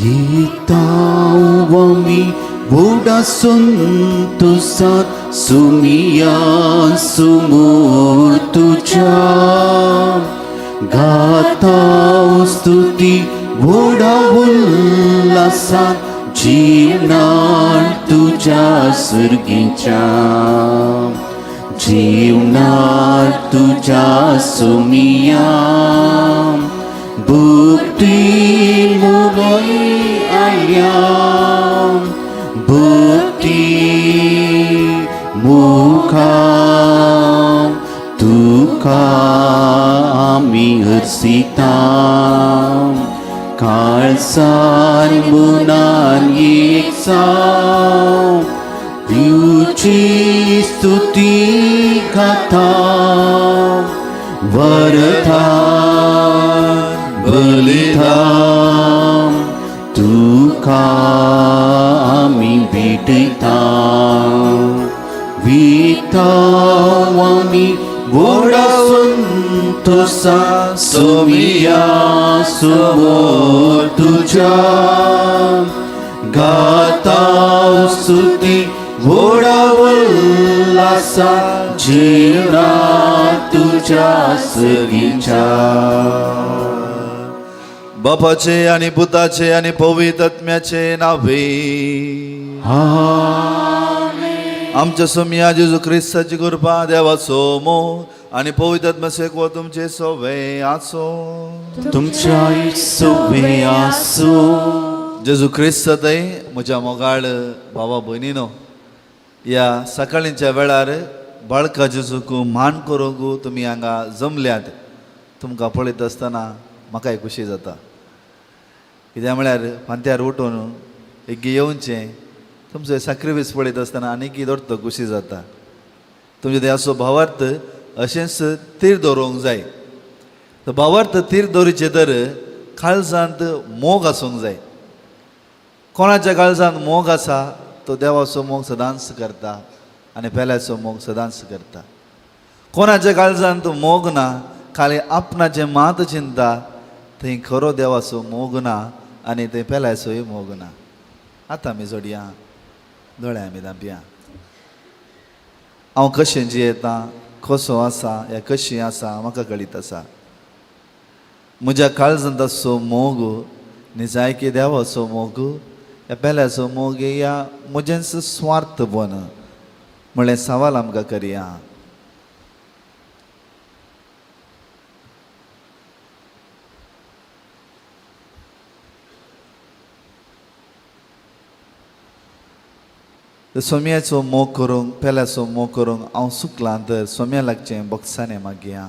येताव आमी बुडासून तुसात सुमिया समोर तुझ्या गाताव स्तुती व्हडा उल्हासात जीवनार तुझ्या सर्गीच्या जीवनार तुझ्या सुमिया भक्ती मुगी आया भक्ती मुखा तुका आमी हरसिता काळसान मुनान एकसाव तुझी स्तुती गाता वरदान बलिदान तुका आमी भेटयता विताव आमी व्हडासून तुसा सुमिया समोर तुझ्या गाताव स्तुती व्हडा उल्हासा जीवनात तुझ्या सर्गीच्या बापाचे आणि पुताचे आणि पवित्र आत्म्याचे नावे आमच्या सोमिया जेजू ख्रिस्ताची कृपा देवाचो मोग आणि पवित्र आत्म्याचे तुमचे सोवे आसो तुमच्या सोवे आसो जेजू ख्रिस्त थंय म्हज्या मोगाळ भावा भयणीनो या सकाळीच्या वेळार बाळका जेजूक मान करूंक तुमी हांगा जमल्यात तुमकां पळयत आसतना म्हाकाय खुशी जाता कित्याक म्हळ्यार फांत्यार उठून एक येवचें तुमचो सॅक्रिफायस पळयत आसतना आनीक दोडतो खुशी जाता तुमचे देवाचो भावार्थ अशेंच तीर दवरूंक जाय तो भावार्थ तीर दवरीचे तर काळजांत मोग आसूंक जाय कोणाच्या काळजांत मोग आसा तो देवाचो मोग सदांच करता आनी पेल्याचो मोग सदांच करता कोणाच्या काळजांत मोग ना खाली आपणाचें मात चिंता थंय खरो देवाचो मोग ना आनी थंय पेल्याचोय मोग ना आतां आमी जोडया दोळ्या आमी धांपया हांव कशें जियेतां कसो आसा या कशी आसा म्हाका कळीत आसा म्हज्या काळजांत आसो मोग निजायकी देवाचो मोग या पेल्याचो मोग या म्हजेंच स्वार्थपण म्हळ्यार सवाल आमकां करया सोम्याचो मोग करूंक पेल्याचो मोग करूंक हांव चुकलां तर सोम्या लागचें बोक्सांनी मागया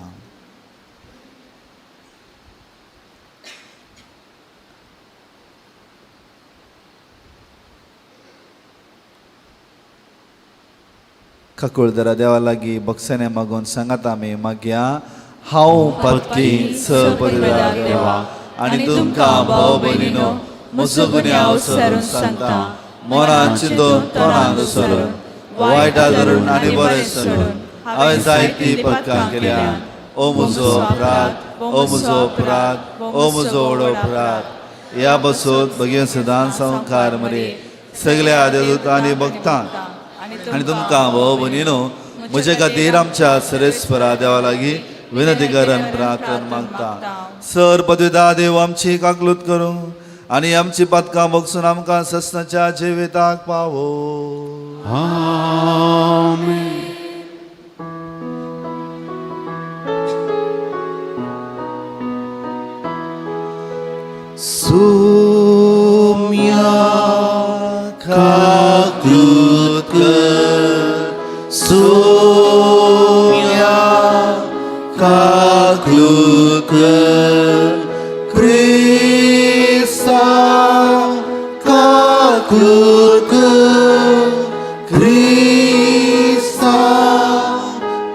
काकुळदरा देवा लागीं बोक्सांनी मागून सांगात आमी मागया हांव पत्की सपरिवार देवा आनी तुमकां भाव भयणीनो म्हजो गुन्यांव हांव सरून सांगता मोरान चिंतून तोंडान सरून वायटा धरून आनी बरें सरून हांवें जायतीं पथकां केल्यान ओ म्हजो अपराध ओ म्हजो अपराध ओ म्हजो व्हडलो अपराध ह्या बसून भगीन सदां संवकार मरे सगळ्या देवदूतांनी भक्तांक आनी तुमकां भाव भयणीनो म्हजे खातीर आमच्या सरेस्परा देवा लागीं विनंती करून प्रार्थना मागता सर पदवीदा देव आमची काकलूत करूं आनी आमची पथकां बगसून आमकां सस्नाच्या जिविताक पावो आमेन सोम्या काकलूत कर सोम्या काकलूत कर Krista kakluk Krista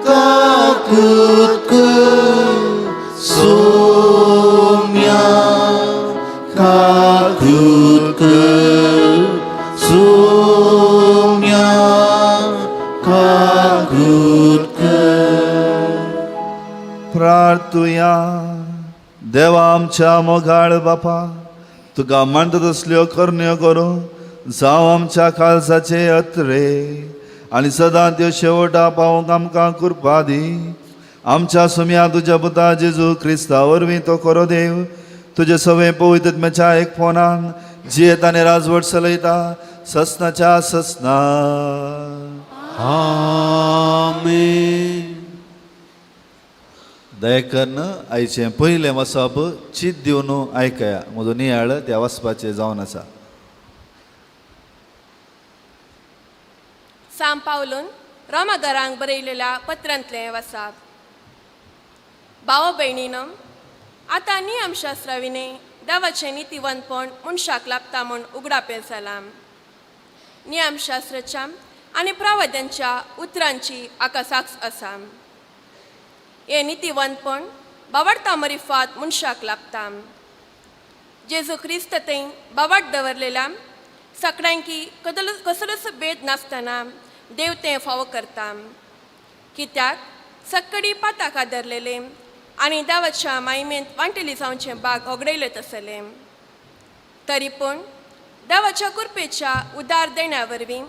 kakluk Somya kakluk Somya kakluk प्रार्थुया देवा आमच्या मोगाळ बापा तुका म्हणटा तसल्यो करण्यो करूं जावं आमच्या काळजाचे अत्रे आनी सदां त्यो शेवटा पावोवंक आमकां कृपा दी. आमच्या सुम्या तुज्या पुता जेजू क्रिस्ता वरवीं तो खरो देव तुजे सवे पवित्रत्म्याच्या एक फोनान जियेत आनी राजवट चलयता ससनाच्या ससना. आमेन. दयेकन आयचें पयलें वसप चित दिवन आयकया. म्हजो नियाळ त्या वचपाचें जावन आसा. साम पावलून रोमाघरांक बरयलेल्या पत्रांतलें वसाप. भाव भयणीनो, आतां नियमशास्त्राविने देवाचें नितीवंतपण मनशाक लाभता म्हूण उगडापेर जालां. नियमशास्त्राच्या आनी प्रवाद्यांच्या उतरांची हाका साक्ष आसा. हें नितीवंतपण बावडता मरिफात मनशाक लाभता. जेजू क्रिस्त थंय बावड दवरलेल्या सगळ्यांकी कसलोच भेद नासतना देव तें फावो करता. कित्याक सक्कडी पाताक आदरलेले आनी देवाच्या मायमेंत वांटेली जावचे भाग ओगडयले आसले. तरी पूण देवाच्या कृपेच्या उदार देण्या वरवीं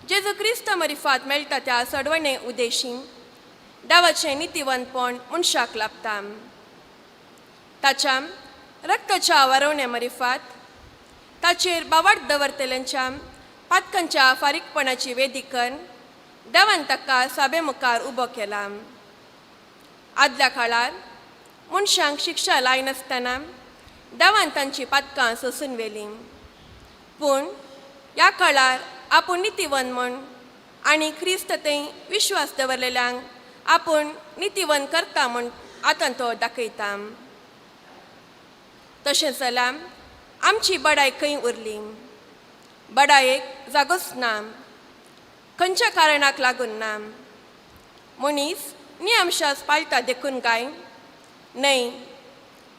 जेजू क्रिस्त मरिफात मेळटा त्या सडवणे उद्देशीं देवाचें नितीवंतपण मनशाक लाभता. ताच्या रक्ताच्या वारवण्या मरिफात ताचेर बावड दवरतल्यांच्या पातकांच्या फारीकपणाची वेदिकन देवान ताका सभे मुखार उबो केला. आदल्या काळार मनशांक शिक्षा लायनासतना देवान तांची पातकां सोंसून व्हेलीं. पूण ह्या काळार आपूण नितीवंत म्हूण आनी क्रिस्त थंय विश्वास दवरलेल्यांक आपूण नितीवंत करता म्हूण आतां तो दाखयता. तशें जाल्यार आमची बडाय खंय उरली? बडायेक जागोच ना. खंयच्या कारणाक लागून ना? मनीस नियमशास पाळटा देखून काय? न्हय,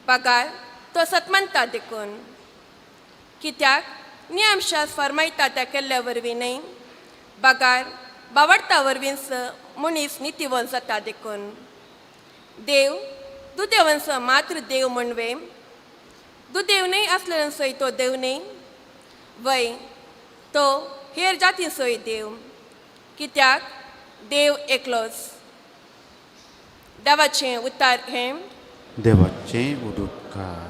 पगार तो सतमंता देखून. कित्याक नियमशास फरमायता त्या केल्ल्या वरवीं न्हय, पगार बावडता वरवींच मनीस नितीवंत जाता देखून. देव दुदेवंच मात्र देव म्हणवे? दुदेव न्हय आसलेलोसोय तो देव न्हय? वय, तो हेर जातींचोय देव. कित्याक देव एकलोच. देवाचें उतार हें. देवाचें उदुत्कार.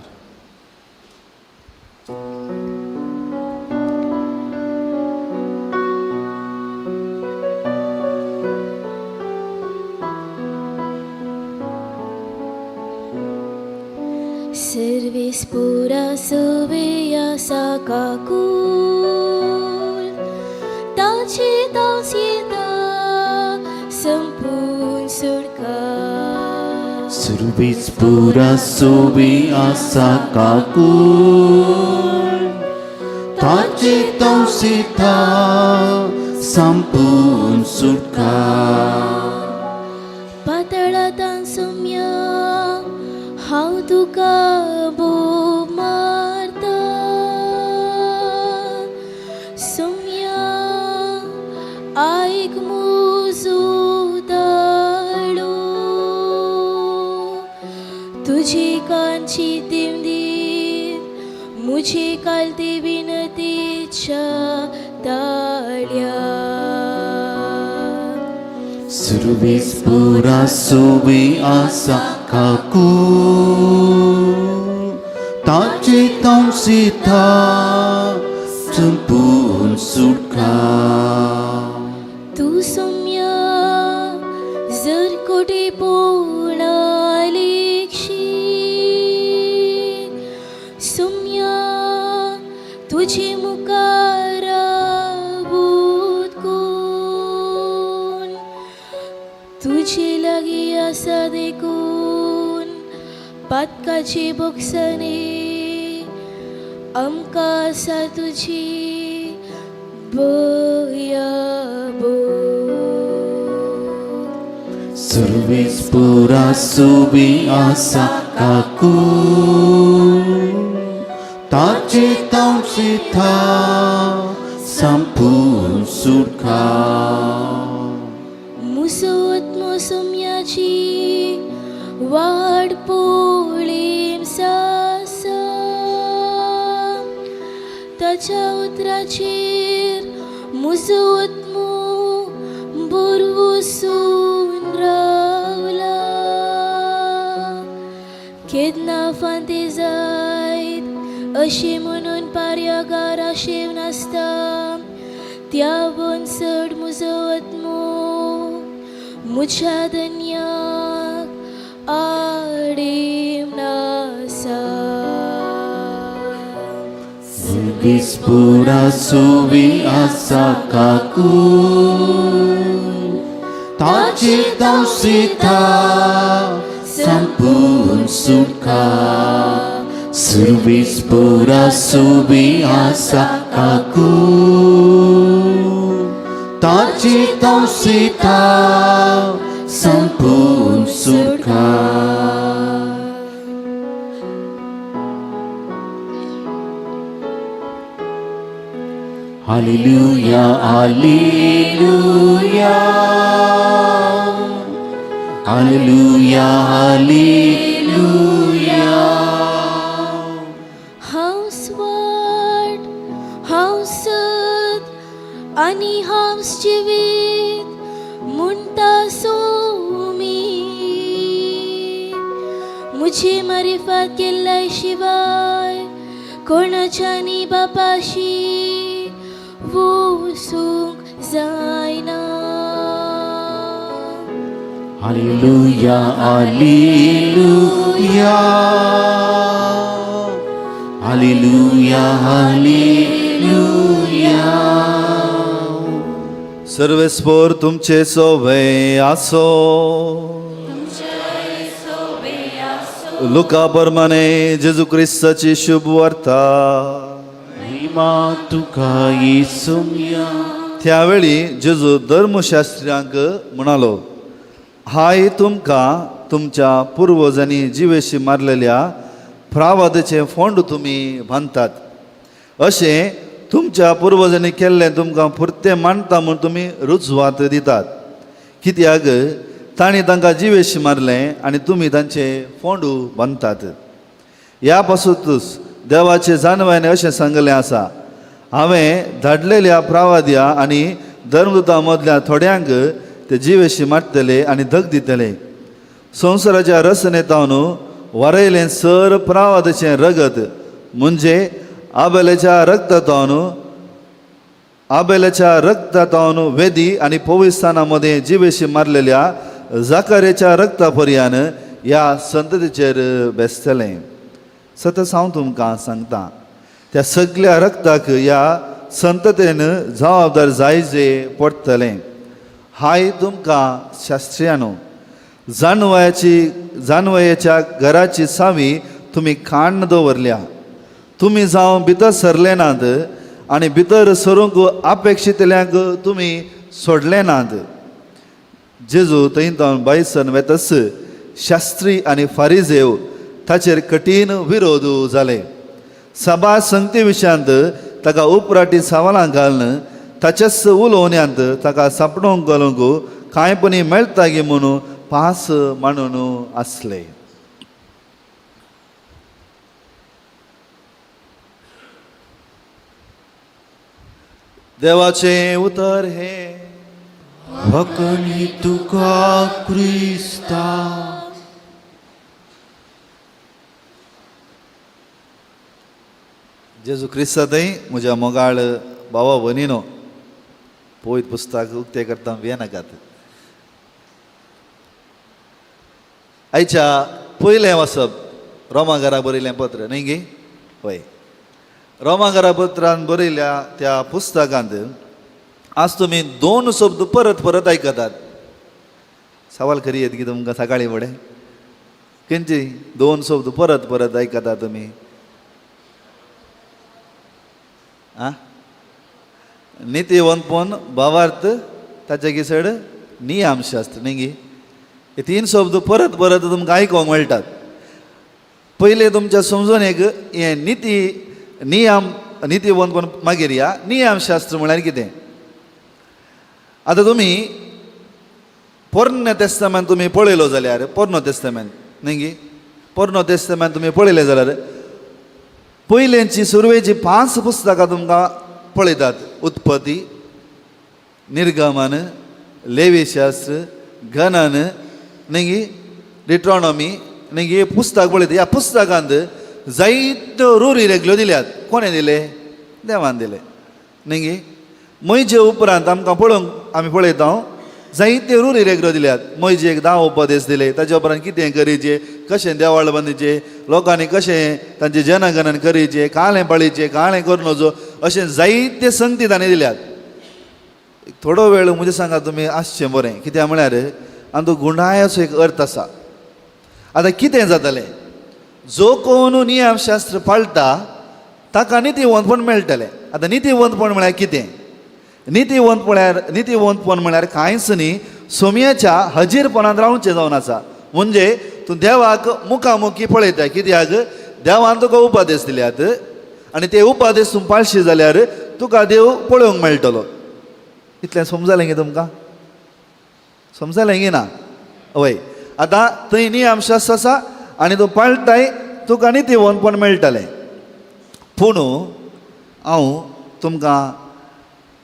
Servis pura suvia sakakul taci tausita sempun surga. Servis pura subi asa kakul taci tausita sampun surga. Patalatan sumya how tuka bo marta sumya aik muzu dalu तुझी कांची दिमदीर मुझे कालती विनतीच्या ताळ्या. Servis pura subi asa kakul taci tausita sampun surga. तू सौम्या जर कोटी पोळालेक्षी सौम्या तुझी मुकारा भूत कोण तुझी लगी असा देखून पातकाची बोक्सने आमका असा तुझी बयाबो. Servis pura subi asa kakul taci tausita sampun surga. मुसोत मोसम्याची वाड पोळीम सासा देवाच्या उतराचेर म्हजो आत्मो बोरवसून रावला. केदना फांते जायत अशें म्हणून पार्यागार आशेव नासता, त्या बोनसड म्हजो आत्मो म्हज्या धन्याक आडेम NASA. Vispura suvi asa kaku taci tau sita sampun suka. Vispura suvi asa kaku taci tau sita sampun suka. Hallelujah, hallelujah, hallelujah, hallelujah. हांव स्वाट, हांव सत आनी हांव जिवीत म्हणटा सोमी. म्हजी मारिफत केल्ल्या शिवाय कोणाच्यानी बापाशी वसूंक जायना. Hallelujah, hallelujah, hallelujah, hallelujah. सर्वेस्पोर तुमचे सोबे आसो. लुका प्रमाणे जेजू ख्रिस्ताची शुभ वार्ता. महिमा तुका येसुया. त्यावेळी जेजू धर्मशास्त्र्यांक म्हणालो, हाय तुमकां तुमच्या पुर्वजांनी जिवेशी मारलेल्या प्रावादाचे फोंड तुमी बांदतात. अशें तुमच्या पुर्वजांनी केल्लें तुमकां पुर्तें मानता म्हूण तुमी रुजवात दितात. कित्याक तांणी तांकां जिवेशी मारलें आनी तुमी तांचे फोंडू बांदतात. ह्या पासूनच देवाचे जानवाने अशें सांगलें आसा, हांवें धाडलेल्या प्रावाद्या आनी धर्मदुतां मदल्या थोड्यांक ते जिवेशी मारतले आनी धग दितले. संवसाराच्या रचनेतावन वरयलें सर प्रावादाचें रगत म्हणजे आबेलाच्या रक्तातावन वेदी आनी पवित्रस्थाना मदें जिवेशी मारलेल्या जाकारेच्या रक्ता पर्यान ह्या संततीचेर बेसतलें. सतत हांव तुमकां सांगता, त्या सगळ्या रक्ताक ह्या संततेन जबाबदार जायजे पडटलें. हाय तुमकां शास्त्रियानो, जानवयाच्या घराची सावी तुमी खाण दवरल्या. तुमी जावं भितर सरले नात आनी भितर सरूंक अपेक्षितल्यांक तुमी सोडले नात. जेजू थंयतावन भायर सरून वेतस शास्त्री आनी फारिजेव ताचेर कठीण विरोध जाले. सभा संगती विशयांत ताका उपराटी सवालां घालन ताच्याच उलोवण्यांत ताका सांपडोवंक घालूंक कांयपणी मेळटा गे म्हणून पास मांडून आसले. देवाचें उतर हे वकली तुका क्रिस्ता. जेजू क्रिस्तांतय म्हज्या मोगाळ भावा भयणीनो, पळयत पुस्तक उक्ते करता भियेनाकात. आयच्या पयलें वचप रोमाघरा बरयलें पत्र न्ही गे. हय, रोमाघरा पत्रान बरयल्या त्या पुस्तकांत आज तुमी 2 शब्द परत परत आयकतात. सवाल करी येत की तुमकां सकाळी फुडें खंयची 2 शब्द परत परत आयकता तुमी? आं, नित्यवंतपण भावार्थ ताच्या गिसड नियमशास्त्र न्ही गे. हे 3 शब्द परत परत तुमकां आयकोंक मेळटात. पयले तुमच्या समजून एक हे नित्यवंतपण, मागीर या नियमशास्त्र म्हळ्यार कितें. आतां तुमी पोरण्य तेस्तामेंट तुमी पळयलो जाल्यार, पोरनो तेस्तामेंट न्ही गे, पोरनो तेस्तामेंट तुमी पळयलें जाल्यार पयलेंची सुरवेची 5 पुस्तकां तुमकां पळयतात. उत्पत्ती, निर्गमन, लेवीशास्त्र, गणन, न्ही डिट्रॉनॉमी, न्ही पुस्तक पळयता. ह्या पुस्तकांत जायत्यो रुरी रेगल्यो दिल्यात. कोणें दिले? देवान दिले. न्ही मोयजे उपरांत आमकां पळोवंक आमी पळयता जायते रुरी रेगल्यो दिल्यात. मोयजेक 10 उपदेश दिले. ताच्या उपरांत कितें करीचें, कशें देवाळ बांदचें, लोकांनी कशें तांचें जनगणन करीचें, काळें पाळीचें, काळें करूं नजो, अशें जायते संगती ताणें दिल्यात. थोडो वेळ म्हणजे सांगा तुमी आसचें बरें. कित्याक म्हळ्यार आमचो गुंडायाचो एक अर्थ आसा. आतां कितें जातालें, जो कोण नियमशास्त्र पाळटा ताका नितीवंतपण मेळटलें. आतां नितीवंतपण म्हळ्यार कितें? नितीवंतपण म्हळ्यार कांयच न्ही, सोम्याच्या हजीरपणांत रावचें जावन आसा. म्हणजे तूं देवाक मुखामुखी पळयता. कित्याक देवान तुका उपादेश दिल्यात आनी ते उपादेश तूं पाळशी जाल्यार तुका देव पळोवंक मेळटलो. इतलें समजलें गे तुमकां? समजलें गे ना? हय. आतां थंय नियमशास्त्र आसा आनी तूं पाळटाय तुका नितीवंतपण मेळटलें. पूण हांव तुमकां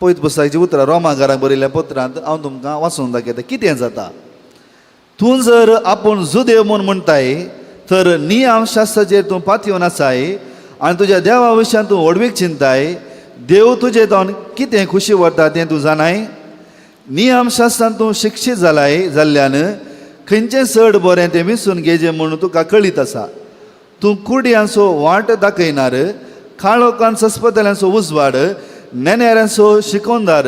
पयत पुस्तकाची उतरां रोमाकाराक बरयल्ल्या पत्रांत हांव तुमकां वाचून दाखयता कितें जाता. तूं जर आपूण जुदेव म्हूण म्हणटाय तर नियमशास्त्राचेर तूं पातयेवन आसाय आनी तुज्या देवा विशयान तूं व्हडवीक चिंताय. देव तुजे जावन कितें खुशी व्हरता तें तूं जाणाय. नियमशास्त्रांत तूं शिक्षीत जाल्ल्यान खंयचें चड बरें तें विसरून घेजें म्हणून तुका कळीत आसा. तूं कुड्यांचो वाट दाखयनार, काळोखान सस्पतल्यांचो उजवाड, नेण्याऱ्यांचो शिकोंदार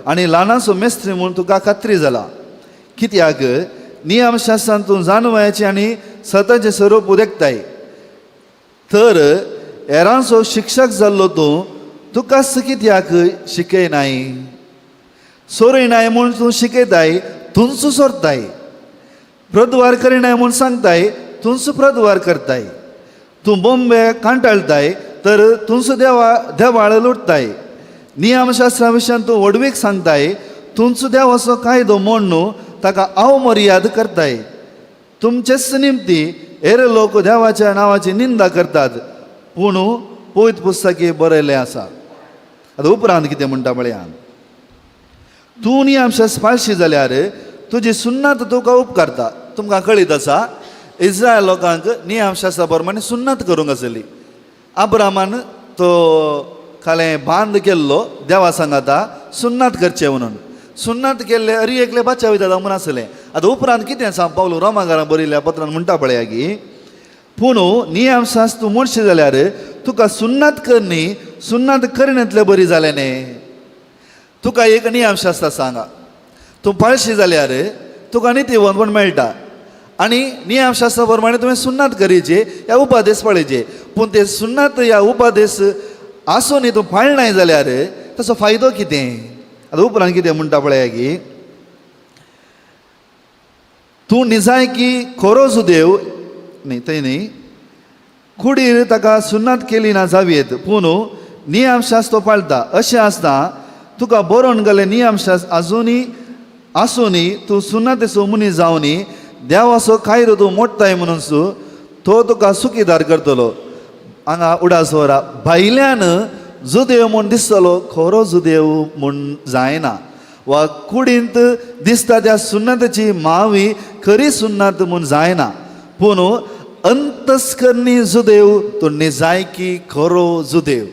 आनी ल्हानाचो मेस्त्री म्हूण तुका खात्री जाला. कित्याक नियमशास्त्रांत तूं जानवयाचें आनी सताचें स्वरूप उदेगताय. तर हेरांचो शिक्षक जाल्लो तूं तुकाच कित्याक शिकयनाय? सोरयनाय म्हूण तूं शिकयताय, तुमचो सोरताय. प्रद्वार करिनाय म्हूण सांगताय, तुमचो प्रद्वार करताय. तूं बोंबे कांटाळताय तर तुमचो देवाळ लुटताय. नियमशास्त्रा विशयान तूं व्हडवीक सांगताय, तुमचो देवाचो कायदो म्हण न्हू ताका अवमर्याद करताय. तुमचेच निमती हेर लोक देवाच्या नांवाची निंदा करतात. पूण पयत पुस्तकी बरयलें आसा. आतां उपरांत कितें म्हणटा पळया. तूं नियमशास्त्र पाळशी जाल्यार तुजी सुन्नत तुका उपकारता. तुमकां कळीत आसा इस्रायल लोकांक नियमशास्त्रा प्रमाणे सुन्नत करूंक आसली. अब्रामान तो खालें बांद केल्लो देवा सांगाता सुन्नत करचें म्हणून. सुन्नत केल्ले अरी एकले बाचा वयता म्हणून आसलें. आतां उपरांत कितें सांग पावलो रोमाकाराक बरयल्ल्या पत्रांत म्हणटा पळया की पूण नियमशास्त्र तूं म्हणशी जाल्यार तुका सुन्नत कर न्ही, सुन्नत करिनातलें बरी जालें न्ही. तुका एक नियमशास्त्र सांगा, तूं पाळशी जाल्यार तुका नितीवंतपण मेळटा आनी नियमशास्त्रा प्रमाणे तुवें सुन्नत करीचे, ह्या उपादेश पाळीचे. पूण ते सुन्नत ह्या उपादेश आसून तूं पाळनाय जाल्यार ताचो फायदो कितें? आतां उपरांत कितें म्हणटा पळया की तूं निजायकी खरो जुदेव न्ही, थंय न्ही, कुडीर ताका सुन्नत केली ना जावीत पूण नियमशास्त्र पाळटा. अशें आसता तुका बरोवन गेले नियमशास्त्र आसुनी तूं सुन्नतेचो मनीस जावनी देवाचो कायदो तूं मोडटाय म्हणून तो तुका सुखीदार करतलो. हांगा उडासवरा भायल्यान जुदेव म्हूण दिसतलो, खरो जुदेव म्हूण जायना. वा कुडींत दिसता त्या सुन्नतेची मावी खरी सुन्नत म्हूण जायना. पूण अंतस्करणी जुदेव तो निजायकी खरो जुदेव.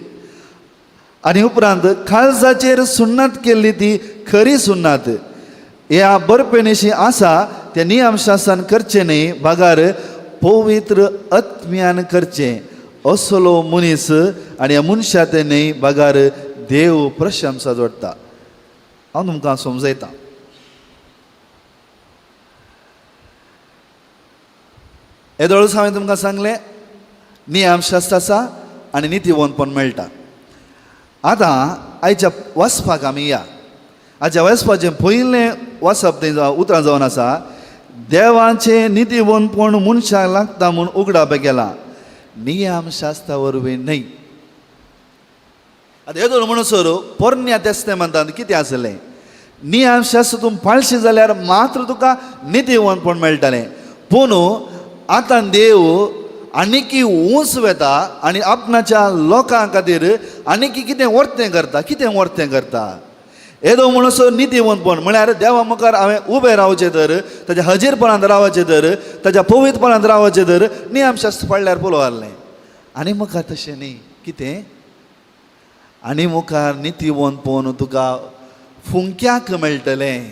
आनी उपरांत काळजाचेर सुन्नत केल्ली ती खरी सुन्नत. ह्या बरपेणेशी आसा त्या नियमशास्त्रान करचें न्ही, भागार पवित्र आत्म्यान करचें. असलो मनीस आनी ह्या मनशा ते न्ही भागार देव प्रशंसा जोडटा. हांव तुमकां समजयता. येदोळूच हांवें तुमकां सांगलें नियमशास्त्र आसा आनी नितीवंतपण मेळटा. आतां आयच्या वचपाक आमी या. आयच्या वचपाचें पयलें वचप तें उतरां जावन आसा देवाचें नितीवंतपण मनशाक लागता म्हूण उगडावप केलां, नियमशास्त्रा वरवीं न्हय. आतां येदोळ म्हणसर पोरण्या तेस्तेमंतांत कितें आसलें? नियमशास्त्र तूं पाळशी जाल्यार मात्र तुका नितीवंतपण मेळटलें. पूण आतां देव आनीकी ऊंच वेता आनी आपणाच्या लोकां खातीर आनीकी कितें वर्तें करता येदो म्हणसो नितीवंतपण म्हळ्यार देवा मुखार हांवें उबें रावचें तर ताच्या हजीरपणांत रावचें तर ताच्या पवित्रपणांत रावचें तर नियमशास्त्र पडल्यार पुरो आहलें आनी मुखार तशें न्ही कितें आनी मुखार नितीवंतपण तुका फुंक्याक मेळटलें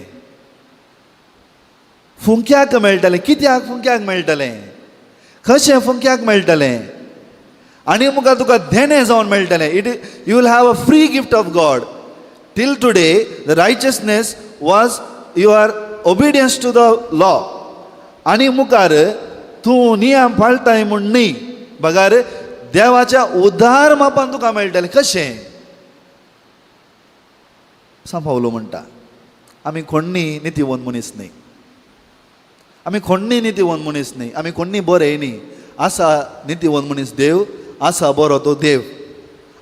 कित्याक फुंक्याक मेळटलें कशें फुंक्याक मेळटलें आनी मुखार तुका धेणे जावन मेळटलें you will have a free gift of God till today the righteousness was your obedience to the law आनी मुखार तूं नियम पाळटाय म्हूण न्ही बगार देवाच्या उदार मापान तुका मेळटलें कशें सांपावलो म्हणटा आमी कोण्णी नितीवंत मनीस न्ही आमी कोण्णी बरे न्ही आसा नितीवंत मनीस देव आसा बरो तो देव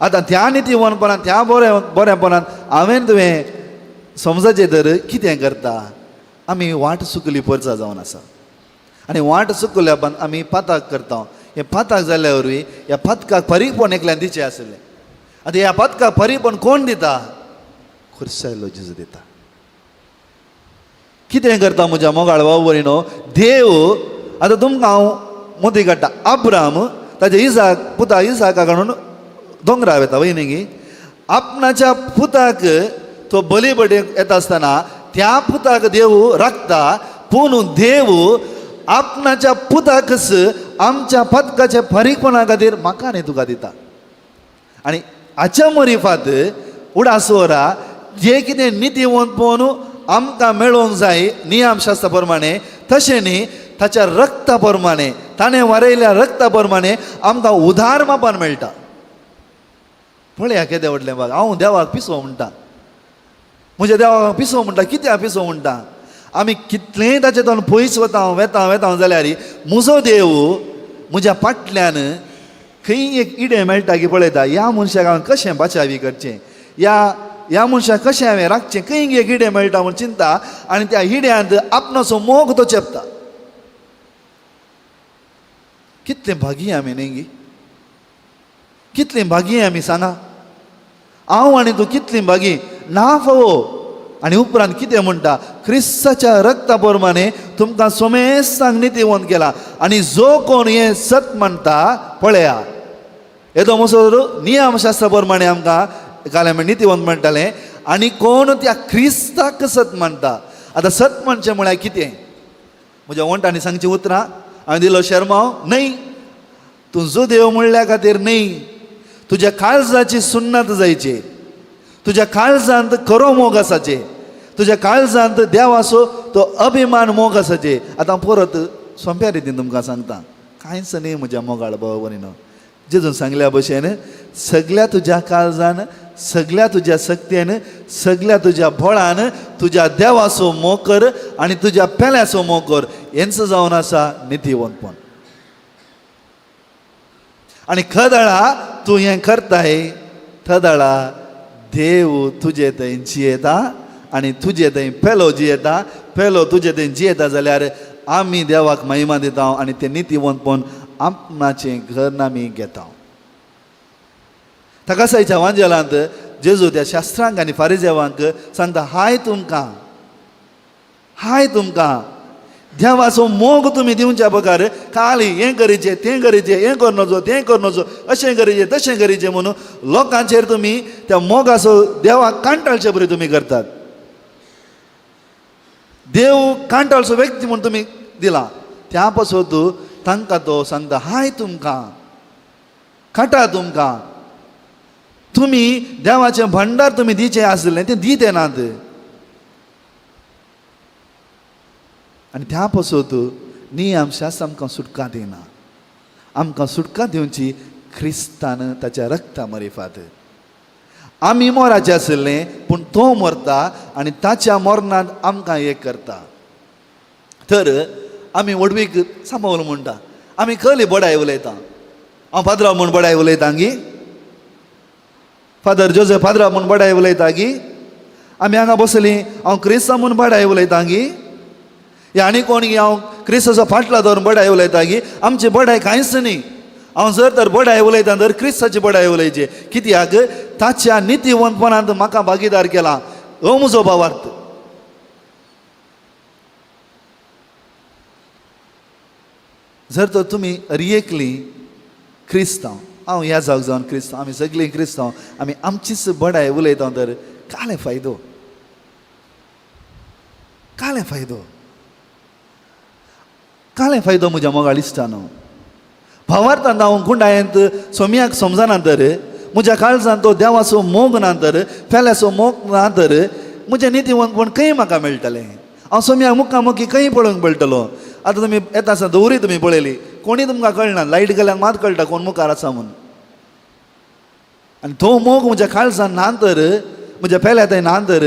आतां त्या नितीवंतपणान त्या बरेपणान हांवें तुवें समजचें तर कितें करता आमी वाट चुकली परचा जावन आसा आनी वाट चुकल्या आमी पाताक करता हें पाताक जाल्या वरवीं ह्या पथकाक फरीकपण एकल्यान दिचें आसलें आतां ह्या पथकाक फरीकपण कोण दिता खुर्सायलो जेजू दिता कितें करता म्हज्या मोगाळ बाबा न्हू देव आतां तुमकां हांव मोदी काडटा अब्राम ताच्या इसाका काडून दोंगरा वेता वयनीगी आपणाच्या पुताक तो बलिबडेक येता आसतना त्या पुताक देव राखता पूण देव आपणाच्या पुताकच आमच्या पथकाच्या फरीकपणा खातीर म्हाका आनी तुका दिता आनी हाच्या मरिफात उडासोरा जे कितें नितीवंतपण आमकां मेळोवंक जाय नियमशास्त्रा प्रमाणे तशें न्ही ताच्या रक्ता प्रमाणे ताणें वारयल्या रक्ता प्रमाणे आमकां उदार मापान मेळटा पळया केदें व्हडलें बाग हांव देवाक पिसो म्हणटा म्हज्या देवाक पिसो म्हणटा कित्याक पिसो म्हणटा आमी कितलेंय ताचे तोंड पयस वेता जाल्यार म्हजो देव म्हज्या फाटल्यान खंय एक इडे मेळटा की पळयता ह्या मनशाक हांवें कशें बाचावी करचें ह्या मनशाक कशें हांवें राखचें खंय एक इडे मेळटा म्हूण चिंता आनी त्या हिड्यांत आपणाचो मोग तो चेपता कितलें भागी आमी न्ही कितलीं भागी आमी सांगा हांव आनी तूं कितलीं भागी ना फोवो आनी उपरांत कितें म्हणटा क्रिस्ताच्या रक्ता प्रमाणे तुमकां सोमेस्तांक नितीवंत केला आनी जो कोण हें सत म्हणटा पळया येदो मसो नियमशास्त्रा प्रमाणे आमकां काल आमी नितीवंत म्हणटालें आनी कोण त्या क्रिस्ताक सत म्हणटा आतां सत म्हणचें म्हळ्यार कितें म्हज्या वंटांनी सांगचीं उतरां हांवें दिलो शर्माव न्हय तुजो देव म्हणल्या खातीर न्हय तुज्या काळजाची सुन्नत जायची तुज्या काळजांत खरो मोग आसाचे तुज्या काळजांत देवाचो तो अभिमान मोग आसाचे आतां परत सोंप्या रितीन तुमकां सांगता कांयच न्ही म्हज्या मोगाळ बाबा जेजून सांगल्या भशेन सगळ्या तुज्या काळजान सगळ्या तुज्या सक्तेन सगळ्या तुज्या बळान तुज्या देवाचो मोग कर आनी तुज्या पेल्याचो मोग कर हेंच जावन आसा नितीवंतपण आनी खदळा तूं हें करताय थदळा देव तुजे थंय जियेता आनी तुजे थंय पेलो जियेता पेलो तुजे थंय जियेता जाल्यार आमी देवाक महिमा दिता आनी तें नितीवंतपण आपणाचें घर आमी घेता ताका सायच्या वांजेलांत जेजू त्या शास्त्रांक आनी फारिजेवांक सांगता हाय तुमकां देवाचो मोग तुमी दिवच्या प्रकार खाली हें करीचें तें करीचें हें करनोचो तें करनोचो अशें करीचें तशें करीचें म्हणून लोकांचेर तुमी त्या मोगाचो देवाक कांटाळचे परी तुमी करतात देव कांटाळचो व्यक्ती म्हूण तुमी दिला त्या पासून तूं तांकां तो सांगता हाय तुमकां काटा तुमकां तुमी देवाचें भंडार तुमी दिचें आसलें तें दीत येनात आनी त्या पासून नियमशास्त्र आमकां सुटका दिना आमकां सुटका दिवची क्रिस्तान ताच्या रक्ता मरिफात आमी मोराचे आसलें पूण तो मरता आनी ताच्या मरणांत आमकां एक करता तर आमी वडवीक सांबाळून म्हणटा आमी खंय बडाय उलयता हांव फादरा म्हूण बडाय उलयता गी फादर जोसेफ फादरा म्हूण बडाय उलयता गी आमी हांगा बसलीं हांव क्रिस्तांव म्हूण बडाय उलयता गी आनी कोण गी हांव क्रिस्ताचो फाटला धरून बडाय उलयता की आमची बडाय कांयच न्ही. हांव जर तर बडाय उलयता तर क्रिस्ताची बडाय उलयची, कित्याक ताच्या नितीवंतपणांत म्हाका भागीदार केला. हो म्हजो भावार्थ. जर तर तुमी रियेकली क्रिस्तांव, हांव ह्या जाग जावन क्रिस्तांव, आमी सगळीं क्रिस्तांव, आमी आमचीच बडाय उलयता तर काले फायदो, काले फायदो, काले फायदो म्हज्या मोगाळ इश्टानो. भावार्थांत हांव गुंडायेंत सोम्याक समजना तर म्हज्या काळजांत तो देवाचो मोग ना तर, फेल्याचो मोग ना तर म्हजें नितीवंतपण खंय म्हाका मेळटलें. हांव सोम्याक मुखामुखी खंय पळोवंक मेळटलो. आतां तुमी येता आसतना दवरी तुमी पळयली, कोणी तुमकां कळना, लायट गेल्याक मात कळटा कोण मुखार आसा म्हूण. आनी तो मोग म्हज्या काळजान ना तर, म्हज्या फेल्या थंय ना तर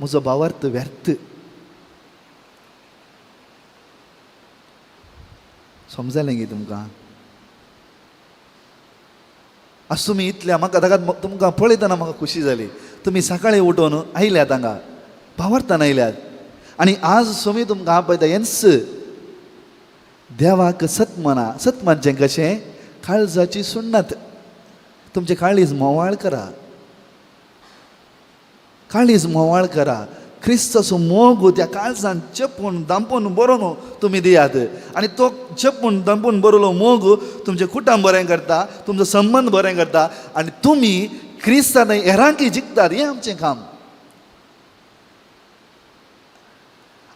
म्हजो भावार्थ व्यर्थ. समजलें गी तुमकां? आज तुमी इतल्या म्हाका ताका तुमकां पळयतना म्हाका खुशी जाली. तुमी सकाळीं उठून आयल्यात हांगा, भावार्थान आयल्यात. आनी आज सोमी तुमकां हांव पळयता हेंच देवाक सत मना, सत म्हणचें कशें, काळजाची सुन्नत. तुमचें काळीज मोवाळ करा, काळीज मोवाळ करा. क्रिस्ताचो मोग त्या काळजान चपून दांपून बरोवन तुमी दियात. आनी तो चपून दांपून बरोवलो मोग तुमचें कुटुंब बरें करता, तुमचो संबंद बरें करता, आनी तुमी क्रिस्तान हेरांकय जिखतात. हें आमचें काम.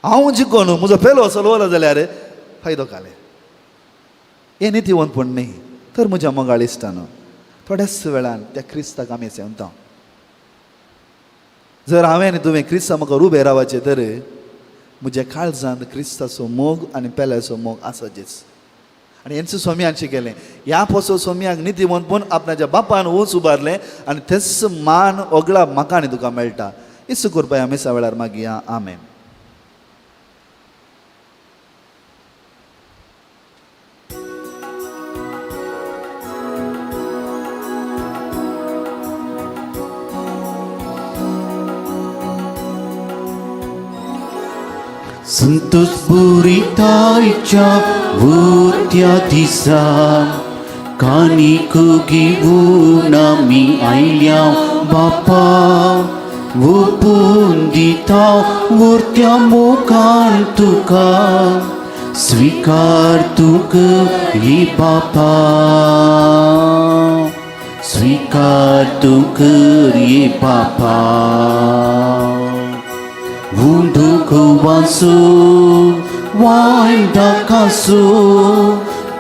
हांव जिखोन म्हजो पेलो चलवलो जाल्यार फायदो काले. हें नितीवंतपण न्ही. तर म्हज्या मोगाळ इश्टानो, थोड्याच वेळान त्या क्रिस्ताक आमी सेवता. जर हांवें आनी तुवें क्रिस्ता म्हाका उबे रावचें तर म्हज्या काळजांत क्रिस्ताचो मोग आनी पेल्याचो मोग आसचेच. आनी हेंच सोम्यान शिकयलें. ह्या पासून सोम्याक नितीवंतपण आपणाच्या बापान वच उबारलें आनी तेच मान ओगळा म्हाका आनी तुका मेळटा. इस कृपया आमी वेळार मागया. आमेन. संतोष बुरितायच्या उरत्या दिसान कानीक घेऊन आमी आयल्या बापा. ओपून दिता उरत्या मोगान तुका, स्वीकार तूं कर हे बापा, स्वीकार तूं कर हे बापा. Wundukuwansu, waindakasu,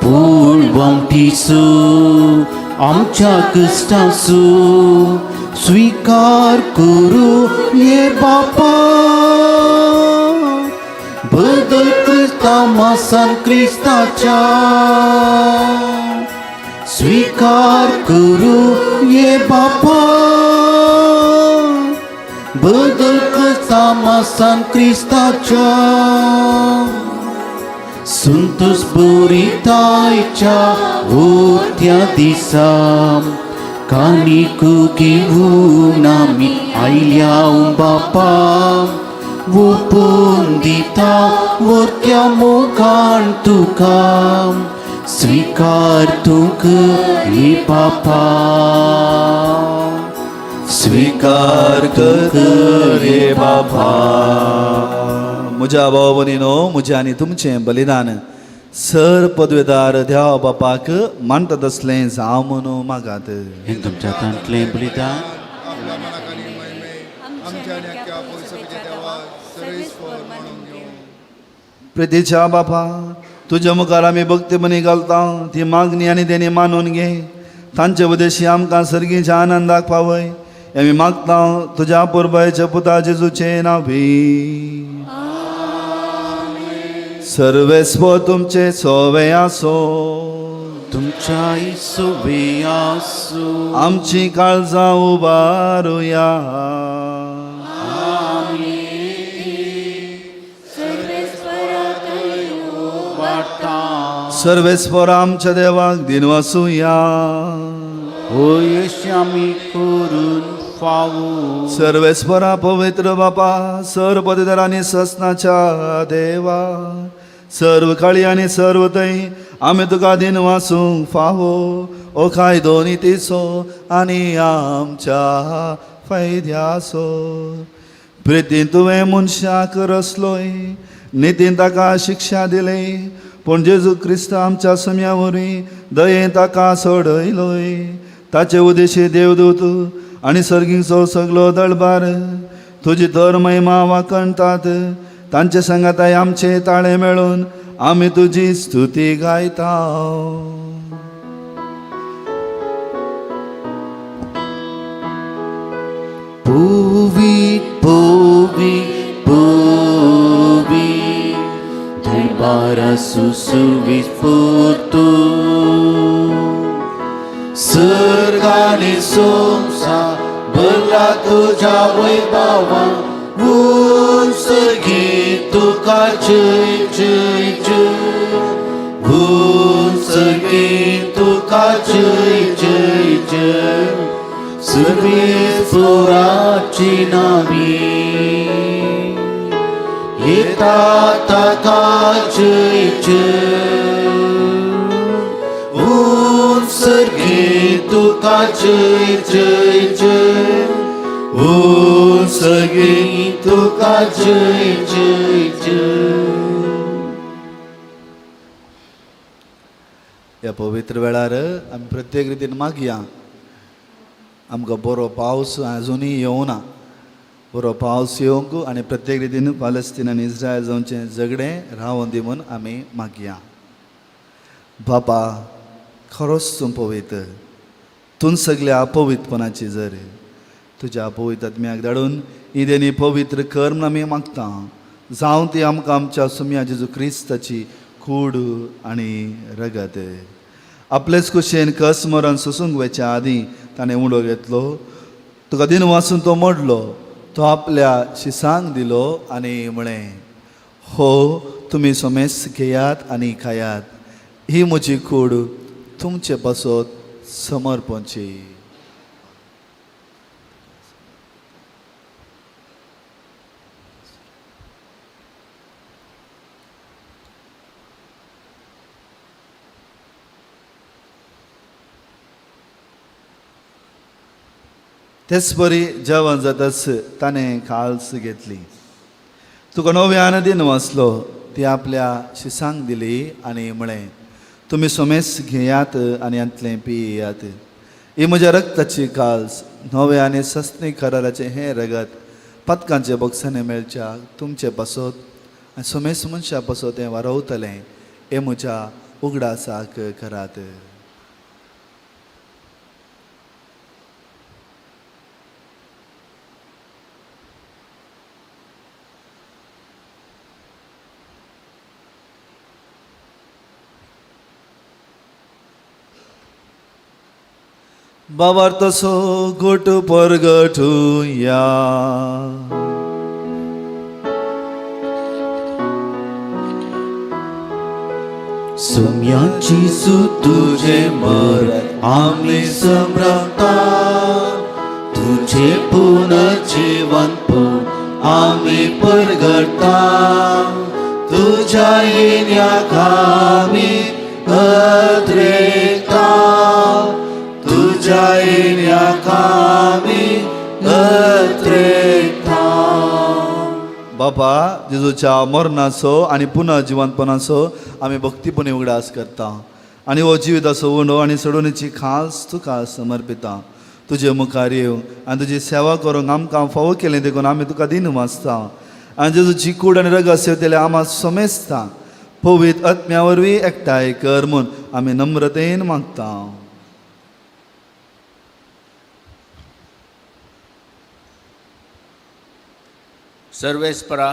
pulwang pisu, amcha kustasu, स्वीकार करू ये बापा. बदल करता मासान क्रिस्ताच्या, स्वीकार करू ये बापा. बदल करता मासान क्रिस्ताच्या. संतोष बुरितायच्या उरत्या दिसान कानीक घेऊन आमी आयल्या बापा. ओपून दिता उरत्या मोगान तुका, स्वीकार तूं कर हे बापा, स्वीकार कर हे बापा. म्हज्या भाव भयणीनो, म्हजें आनी तुमचें बलिदान सर पदवेदार देवा बापाक मानता तसलें जावं म्हणून मागात. हे तुमच्या तांतलें बलिदान प्रितीच्या बापा, तुज्या मुखार आमी भक्ती मनी घालता. ती मागणी आनी तेणी मानून घे. तांचे उद्देशी आमकां सर्गीच्या आनंदाक पावय. आमी मागता तुज्या पुरबायच्या पुता जेजूचे नांवी. सर्वेस्व तुमचे सोवे आसो, तुमच्या सोबे आसो. आमची काळजां उबारुया. सर्वेस्वर आमच्या देवाक दिनवासुया. हो यश आमी करून फावो. सर्वेस्वरा पवित्र बापा, सर पदवीधर आनी ससनाच्या देवा, सर्व काळी आनी सर्व थंय आमी तुका दिन वासूंक फावो ओ कायदो नितीचो आनी आमच्या फायद्याचो. प्रितीन तुवें मनशाक रचलोय, नितीन ताका शिक्षा दिले, पूण जेजू क्रिस्त आमच्या सम्या वरवीं दयेन ताका सोडयलोय. ताचे उद्देशी देवदूत आनी सर्गीचो सगलो दळबार तुजी तर महिमा वाकणटात. तांचे संगताय आमचे ताळे मेळून आमी तुजी स्तुती गायता. Puvi, puvi, puvi, dulbara susuvis furtu. Sergani somsa bela tuja Vaibhava, उंसगी तुका जय जय जय, उंसगी तुका जय जय जय. सर्वेश्वराची नावी येता ताका जय जय, उंसगी तुका जय जय जय, उंसगी तुका जय जय जय. ह्या पवित्र वेळार आमी प्रत्येक रितीन मागया आमकां बरो पावस आजुनूय येवना. बरो पावस येवंक आनी प्रत्येक रितीन पालस्तीन आनी इस्रायल जावचें झगडें रावोन दी म्हूण आमी मागया. बापा, खरोच तूं पवित्र, तूं सगल्या अपवित्रपणाची जर तुज्या पवित्र आत्म्याक धाडून ही देणी पवित्र कर म्हूण आमी मागता. जावं ती आमकां आमच्या सुम्या जेजू क्रिस्ताची कूड आनी रगत. आपलेच कुशेन कस मरण सुसूंक वयच्या आदीं ताणें उडो घेतलो, तुका दिन वासून तो मोडलो, तो आपल्या शिसांक दिलो आनी म्हळें, हो तुमी सोमेस घेयात आनी खायात, ही म्हजी कूड तुमचे पासत समर्पणची. तेच बरी जेवण जाताच ताणें खालस घेतली, तुका नव्यान दिन वाचलो, ती आपल्या शिसांक दिली आनी म्हळें, तुमी सोमेस घेयात आनी अंतलें पियेयात, ही म्हज्या रक्ताची काल्स, नवे आनी सस्ती कराराचें हें रगत पदकांचे बॉक्सांनी मेळच्या तुमचे पासत आनी सोमेस मनशा पासत हें वारवतलें, हें म्हज्या उगडासाक करात. बाबार तसो घोट परगटुया. सम्याची तुझे मरण आम्ही सम्राटा, तुझे पुनर्जीवन आम्ही परगटा, तुझ्या येण्याक आम्ही अद्रेकता, तुझ्या येण्याक आम्ही अद्रेकता. बापा, जेजूच्या मरणाचो आनी पुनर्जीवनपणाचो आमी भक्तीपणी उगडास करता आनी हो जिविताचो उंडो आनी सोडुणीची खास तुका समर्पिता. तुजे मुखार येव आनी तुजी सेवा करूंक आमकां फावो केलें देखून आमी तुका दिन वाचता आनी जेजूची कूड आनी रगत सेवतले आमां समेजता. पवित्र आत्म्या वरवीं एकठांय कर म्हूण आमी नम्रतेन मागता. सर्वेस्परा,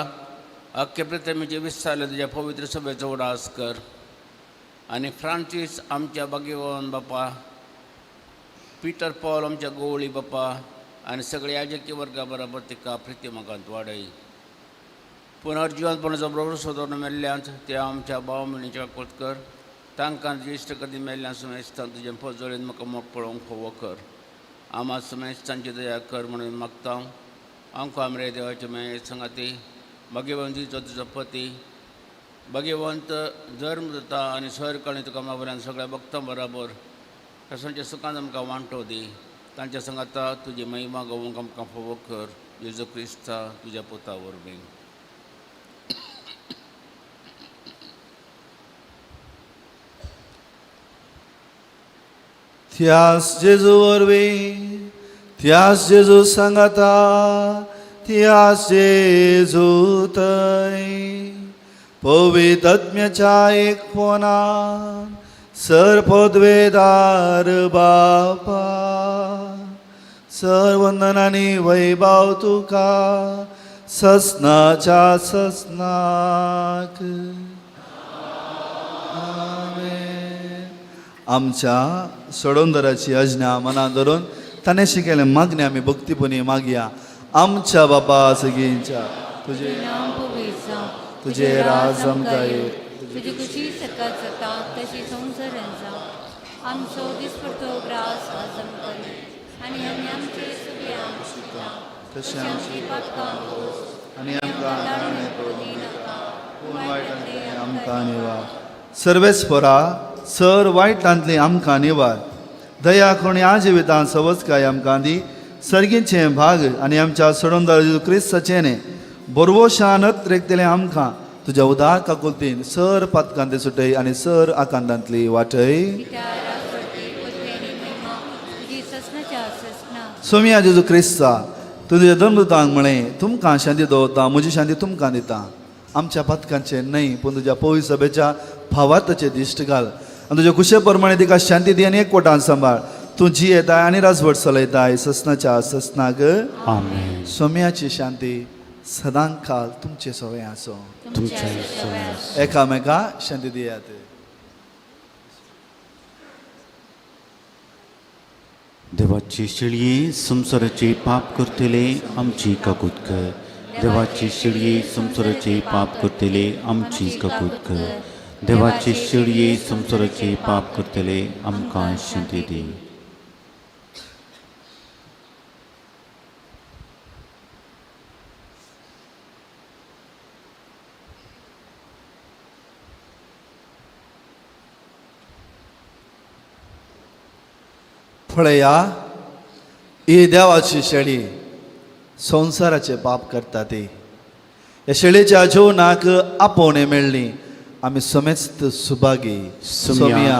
अख्खे प्रतिमेचे विस्तारले तुझ्या पवित्र सभेचो उडास कर आणि फ्रांसीस आमच्या भाग्यवान बापा, पीटर पॉल आमच्या गोवळी बापा आणि सगळे याजकी वर्गा बरोबर तिका प्रितिमाकांत वाडय. पुनर्जीवनपणाचो बरोबर सोदोन मेल्ल्यांत ते आमच्या भाव भयणीच्या वाकोत कर. तांकां इश्ट कधी मेल्ल्या सुमेस्तान तुजें पजळीन म्हाका मोग पळोवंक फोव कर. आम्हा सुमेस्तांची दया कर म्हणून मागता. आमकां आमरे देवाचे मेळ संगाती भाग्यवंतीचो तुजो पती भगवंत जल्म दिता आनी सर कळ्ळें तुका बऱ्यान सगळ्या भक्तां बरोबर प्रसंच्या सुखान आमकां वांटो दी. तांच्या संगाता तुजी महिमा गावूंक आमकां फोव कर. जेजू क्रिस्ता तुज्या पुता वरवीं. त्यास जेजू वरवीं, त्यास जेजू सांगाता, त्यास जेजू थंय पवित्र आत्म्याच्या एक फोनान सरपदवेदार बापा सर्वंदनांनी वैभव तुका ससनाच्या ससनाक. आमच्या सोडोंदराची अज्ञा मनात धरून ताणें शिकयलें मागणी आमी भक्तीपणी मागया. आमच्या बापा सगळींच्या तुझे नाम पवित्र जावं, तुझे राज आमकां ये. तुजी कशी सकाळ जाता तशी संवसारान जावं. आमचो दिसपडटो ग्रास आज आमकां दी. आनी आमी आमचे सगळ्यांक शिकता तशें आमची पातकां दोस आनी आमकां दाडून पडोवंदी नाका, पूण वायटांतली आमकां निवार. सर्वेस्परा सर वायटांतली आमकां निवार. दया कोणी आ जिवितां सवचकाय आमकां दी. सर्गीचे भाग आनी आमच्या सोडोंदर जेजू क्रिस्ताचे न्ही बोरवोशानत रेखतले आमकां तुज्या उदार काकुलतीन सर पातकांत सुटय आनी सर आकांतांतली वाटय. सोम्या जेजू क्रिस्ता तुझे धर्मदूतांक म्हळें तुमकां शांती दवरता, म्हजी शांती तुमकां दिता. आमच्या पातकांचे न्हय पूण तुज्या पवित्र सभेच्या भावार्थाचे दिश्ट घाल आनी तुज्या कुशे प्रमाणे तिका शांती दी आनी एकवटान सांबाळ. तूं जी येताय आनी राजवट चलयताय ससनाच्या ससनाक. आमेन. सोम्याची शांती सदांच काल तुमचे सवय आसो. तुमच्या एकामेका शांती दियात. देवाची शिळये संसाराचे पाप करतले आमची काकूत कर. देवाची शिळये संसाराचे पाप करतले आमची काकूत कर. देवाची शिळये संसाराचे पाप करतले आमकां शांती दी. पळया ही देवाची शेळी संसाराचे पाप करता ती. ह्या शेळीच्या जेवणाक आपोवणे मेळ्ळी. आमी समेस्त सुभागी. सोम्या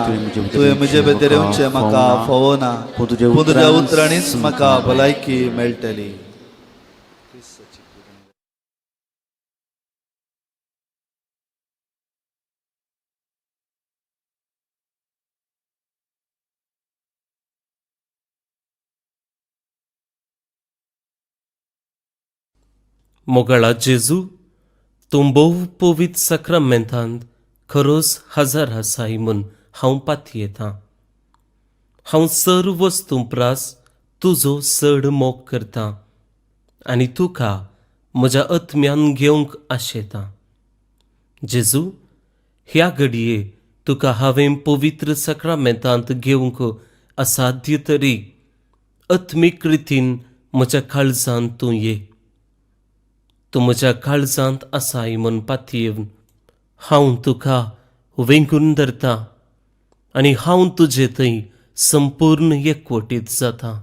तुवें म्हजे भितर येवचें म्हाका फोव ना, पूण तुज्या उतरांनीच म्हाका भलायकी मेळटली. मोगाळा जेजू तूं भोव पवित्र सक्रामेंतांत खरोच हजर आसाय म्हूण हांव पातयेतां. हांव सर्व वस्तू प्रास तुजो चड मोग करतां आनी तुका म्हज्या आत्म्यान घेवंक आशेतां. जेजू ह्या घडये तुका हांवें पवित्र सक्रामेंतांत घेवंक असाध्य तरी आत्मीक रितीन म्हज्या काळजांत तूं ये. तूं म्हज्या काळजांत आसाय म्हूण पातयेवन हांव तुका वेंगून धरतां आनी हांव तुजे थंय संपूर्ण एकवटीत जातां.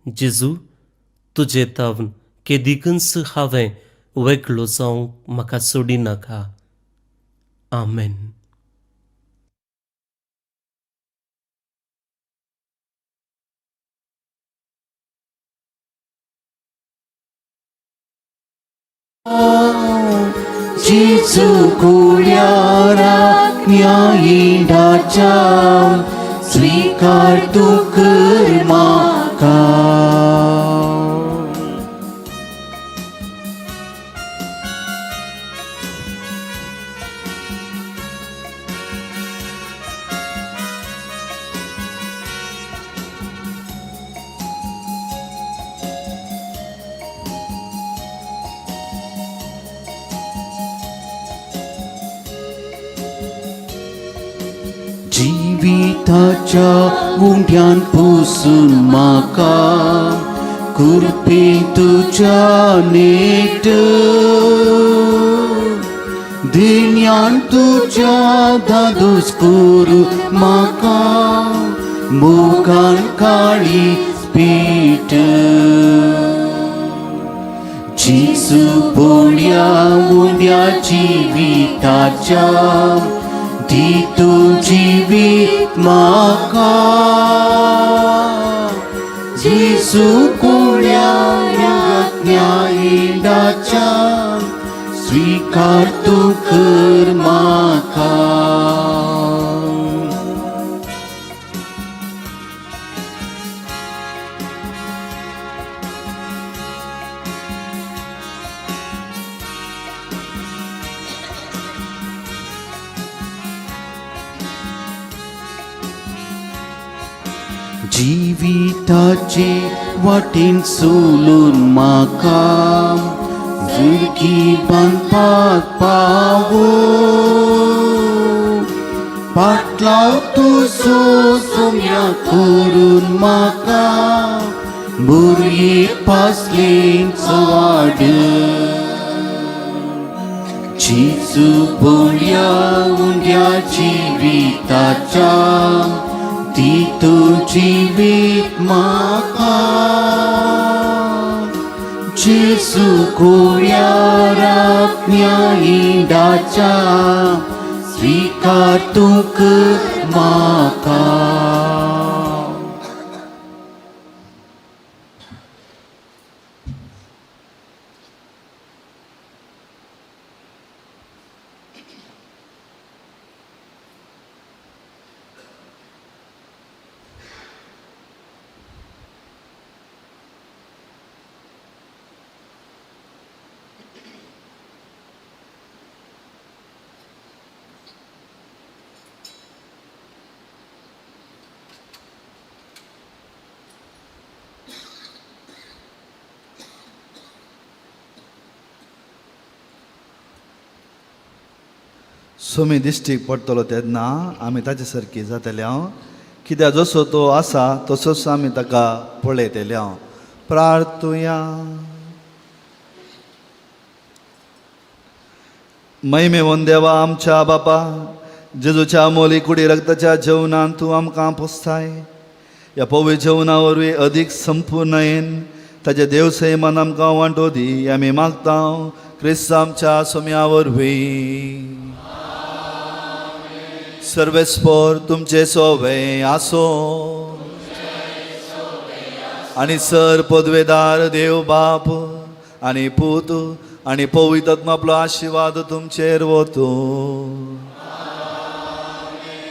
जेजू तुजे तावन केदिकच हांवें वेगळो जावंक म्हाका सोडिनाका. आमेन. जेजू कुळ्यारा न्यायीडाच्या स्वीकार तू कर म्हाका. जिविताच्या गुंड्यान पुसून म्हाका कृपे तुज्या नेट दिन्यान तुझ्या धादोस करू म्हाका मुखान काळी पीठ जेजू बोळ्या उंड्या जिविताच्या दितून जिवीत म्हाका जेजू बोळ्या न्यायींडाच्या स्वीकार तूं कर म्हाका जिविताचे वाटेन सोलून म्हाका जिरगी बांदपाक पावो पाटलाव तुजो सोम्या करून म्हाका बुरये पासलेंचो वाड जेजू बोळ्या उंड्या जिविताच्या दितून जिवीत म्हाका जेजू गोळ्या न्यायींडाच्या स्वीकार तूं कर म्हाका सोमी दिश्टीक पडटलो तेन्ना आमी ताचे सारकी जातले कित्याक जसो तो आसा तसोच आमी ताका पळयतले प्रार्थुया महिमेवन देवा आमच्या बापा जेजूच्या अमोली कुडी रक्ताच्या जेवणान तूं आमकां पोसताय ह्या पवित्र जेवणा वरवीं अदीक संपूर्णयेन ताचे देवसैमान आमकां वांटो दी आमी मागता क्रिस्त आमच्या सोम्या वरवीं सर्वेस्पोर तुमचे सोवे आसो आनी सर पदवेदार देव बाप आनी पूत आनी पवित्र आत्मा आपलो आशिर्वाद तुमचेर वतो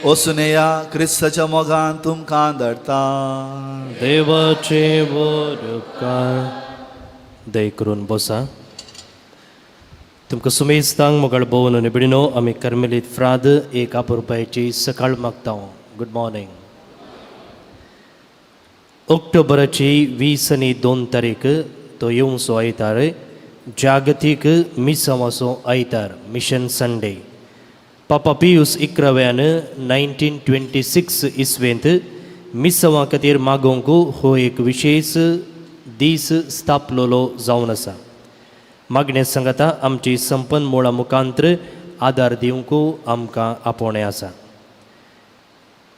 ओसुनेया क्रिस्ताच्या मोगान तुमकां धाडटा देवाचे वर उपकार दय करून बसा तुमकां सुमेस्तांक मोगाळ भोवन आनी बिडिनो आमी कर्मेलीत फ्राद 1 रुपयाची सकाळ मागता गुड मॉर्निंग ऑक्टोबराची 20 आनी 2 तारीख तो येवंचो आयतार जागतीक मिसावाचो आयतार मिशन संडे पापा पियूस 11व्यान 1926 इस्वेंत मिसावा खातीर मागोवंक हो एक विशेष दीस स्थापलोलो जावन आसा मागणे सांगता आमची संपन्नमोळा मुखांतर आदार दिवंक आमकां आपोवणें आसा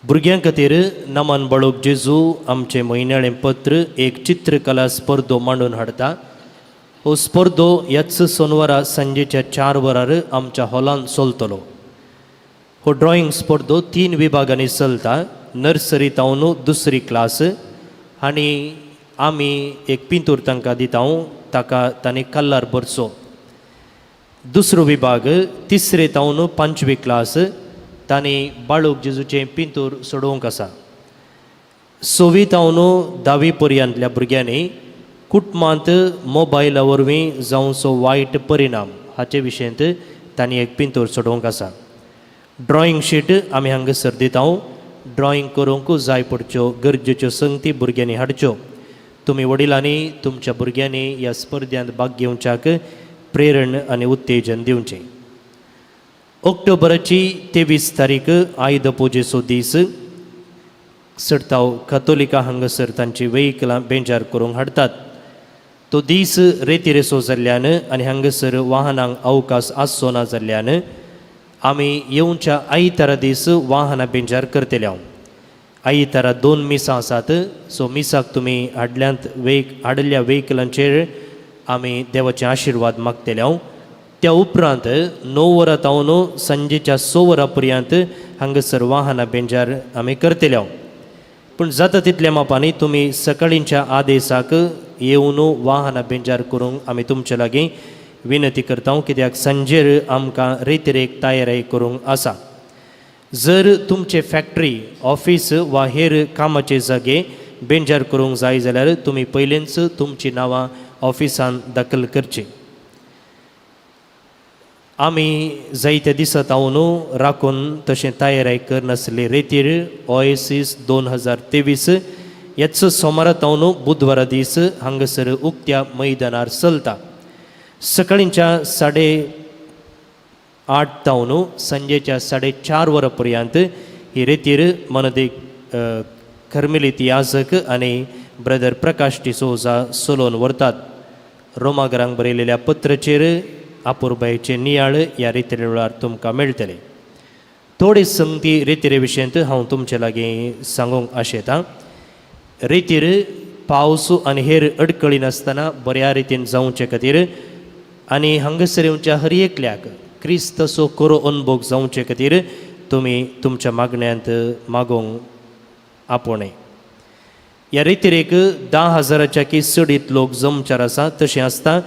भुरग्यां खातीर नमन बाळूक जेजू आमचें म्हयन्याळें पत्र एक चित्रकला स्पर्धो मांडून हाडटा हो स्पर्धो ह्याच सोनवारा सांजेच्या 4 वरार आमच्या हॉलांत चलतलो हो ड्रॉइंग स्पर्धो 3 विभागांनी चलता नर्सरी तावन 2री क्लास आनी आमी एक पिंतूर तांकां दिता ताका तांणी कल्लार भरचो दुसरो विभाग 3रे तावन 5वी क्लास तांणी बाळूक जेजूचें पिंतूर सोडोवंक आसा 6वी तावन 10वी पर्यंतल्या भुरग्यांनी कुटुंबांत मोबायला वरवीं जावचो वायट परिणाम हाचे विशयंत तांणी एक पिंतूर सोडोवंक आसा ड्रॉइंग शीट आमी हांगासर दिता ड्रॉइंग करूंक जाय पडच्यो गरजेच्यो संगती भुरग्यांनी हाडच्यो तुमी वडिलांनी तुमच्या भुरग्यांनी ह्या स्पर्धांत भाग घेवच्याक प्रेरण आनी उत्तेजन दिवचें ऑक्टोबराची 23 तारीख आयुध पुजेचो दीस सडताव कातोलिका हांगासर तांची वेहिकलां बेंजार करूंक हाडटात तो दीस रेतीरेसो जाल्ल्यान आनी हांगासर वाहनांक अवकाश आसचो ना जाल्ल्यान आमी येवच्या आयतारा दीस वाहनां बेंजार करतले हांव आयतारा 2 मिसां आसात सो मिसाक तुमी हाडल्या वेहिकलांचेर आमी देवाचे आशिर्वाद मागतले हांव त्या उपरांत 9 वरां तावन सांजेच्या 6 वरां पर्यंत हांगासर वाहनां बेंजार आमी करतले हांव पूण जाता तितल्या मापांनी तुमी सकाळींच्या आदेसाक येवन वाहनां बेंजार करूंक आमी तुमचे लागीं विनंती करता कित्याक सांजेर आमकां रेतीरेक तयारी करूंक आसा जर तुमचे फॅक्टरी ऑफिस वा हेर कामाचे जागे बेंजार करूंक जाय जाल्यार तुमी पयलींच तुमची नांवां ऑफिसान दाखल करची आमी जायत्या दिसा तावन राखून तशें तयारी करनासले रेतीर ओएसीस 2023 ह्याच सोमारा तावन बुधवारा दीस हांगासर उक्त्या मैदानार चलता सकाळींच्या 8:30 तावन सांजेच्या 4:30 वरां पर्यंत ही रेतीर मनदेक कर्मेलीत याजक आनी ब्रदर प्रकाश डिसोजा चलोवन व्हरतात रोमागरांक बरयलेल्या पत्राचेर आपुरबायेचे नियाळ ह्या रेतीरे वेळार तुमकां मेळटले थोडे संगती रेतीरे विशयंत हांव तुमचे लागीं सांगूंक आशेतां रेतीर पावस आनी हेर अडकळी नासतना बऱ्या रितीन जावचे खातीर आनी हांगासर येवच्या हर एकल्याक क्रिस्तसो खरो अनुभव जावचे खातीर तुमी तुमच्या मागण्यांत मागोवंक आपोवणे ह्या रेतीरेक 10,000च्या की चडीत लोक जमचार आसा तशें आसता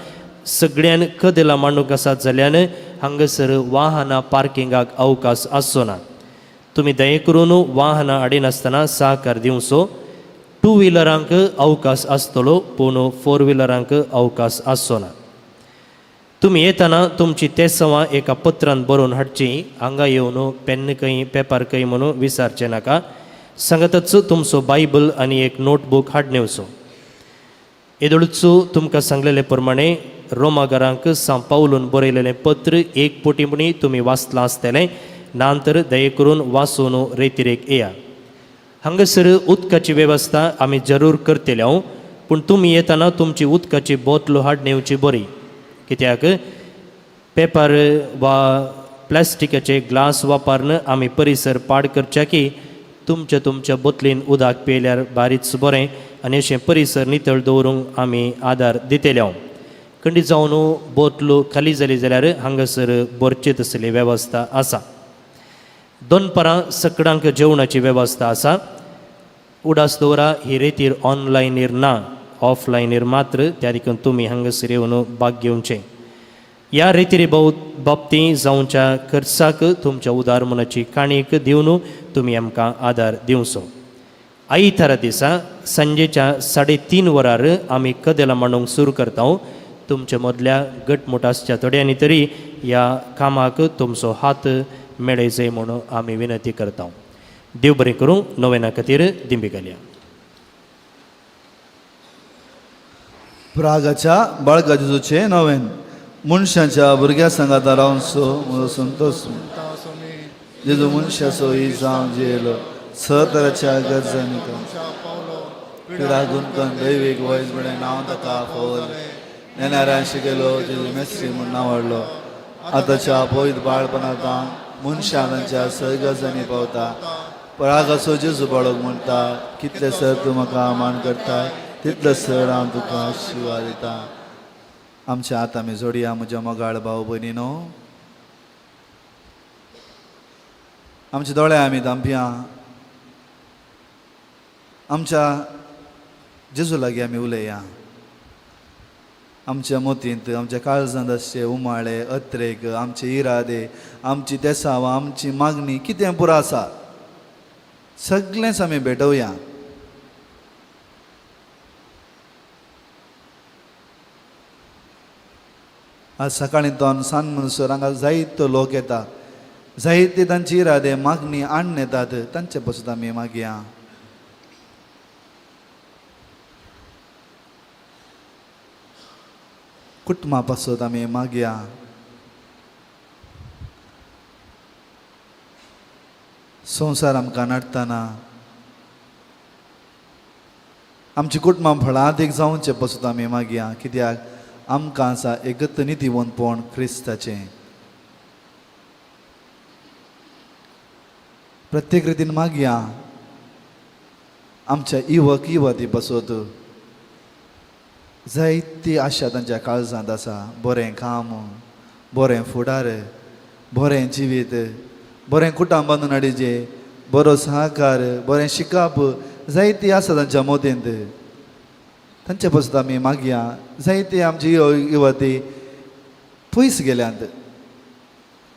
सगळ्यान कदेला मांडूंक आसात जाल्यान हांगासर वाहनां पार्किंगाक अवकाश आसचो ना तुमी दये करून वाहनां हाडिनासतना सहकार दिवचो 2 व्हिलरांक अवकाश आसतलो पूण 4 व्हिलरांक अवकाश आसचो ना तुमी येतना तुमची तेसांवां एका पत्रान बरोवन हाडची हांगा येवन पेन खंय पेपर खंय म्हणून विचारचें नाका सांगातच तुमचो बायबल आनी एक नोटबूक हाडून येवचो येदोळूच तुमकां सांगलेले प्रमाणे रोमागरांक सांपावलून बरयलेलें पत्र एक पोटी तुमी वाचलां आसतलें नंतर दये करून वाचून रेतीरेक येया हांगासर उदकाची वेवस्था आमी जरूर करतले हांव पूण तुमी येतना तुमची उदकाची बोतलो हाडून येवची बरी कित्याक पेपर वा प्लास्टिकाचे ग्लास वापरून आमी परिसर पाड करच्या की तुमच्या बोतलेन उदक पेल्यार बारीच बरें आनी अशें परिसर नितळ दवरूंक आमी आदार दितले हांव खंडी जावन बोतलो खाली जाली जाल्यार हांगासर भरचे तसली वेवस्था आसा दनपारां सकाळांक जेवणाची वेवस्था आसा उडास दवरा ही रेतीर ऑनलायनीर ना ऑफलायनीर मात्र त्या देखून तुमी हांगासर येवन भाग घेवचें ह्या रेतीरे बाबतींत जावच्या खर्चाक तुमच्या उदार मनाची काणीक दिवन तुमी आमकां आदार दिवचो आयतारा दिसा सांजेच्या 3:30 वरार आमी कदेलां मांडूंक सुरू करता तुमच्या मदल्या गटमुटासच्या थोड्यांनी तरी ह्या कामाक तुमचो हात मेळय जाय म्हणून आमी विनंती करता देव बरें करूं नोवेना खातीर दिंबी घालया प्रागाच्या बाळकाजेचें नोवेन मनशांच्या भुरग्या सांगात रावन सो म्हजो संतोष जेजू मनशाचो ही जावं जेलो तराच्या गरजांनी पिडा गुंतन दैवीक वयस बडें नांव ताका फोल नेणाऱ्यान शिकयलो जेजू मेस्त्री म्हूण नांवाडलो आतांच्या पयत बाळपणांत मनशां तांच्या गरजांनी पावता परागाचो जेजू बाळोक म्हणटा कितले सर तूं म्हाका मान करता तितले सर हांव तुका आशिर्वाद दिता आमच्या आतां आमी जोडया म्हज्या मोगाळ भाव भयणीनो आमच्या दोळ्या आमी दांपिया आमच्या जेजू लागीं आमी उलया आमच्या मोतींत आमच्या काळजांत आसचे उमाळे अत्रेक आमचे इरादे आमची तेसांवां आमची मागणी कितें पुरो आसा सगळेंच आमी भेटोवया आज सकाळीं तो सांज म्हणसर हांगा जायतो लोक येता जायते तांची इरादे मागणी आणून येतात तांचे पासून आमी मागया कुटुंबा पासून आमी मागया संवसार आमकां नडतना आमची कुटुंबां फळांत एक जावचें पासून आमी मागया, कित्याक आमकां आसा एकत नितीवंतपण क्रिस्ताचें. प्रत्येक रितीन मागया आमच्या युवती पासत जायती आशा तांच्या काळजांत आसा. बरें काम, बरें फुडार, बरें जिवीत, बरें कुटुंब बांदून हाडिचें, बरो सहकार, बरें शिकप जायती आसा तांच्या मोदेंत. तांचे पासून आमी मागया. जायती आमची युवती पयस गेल्यांत,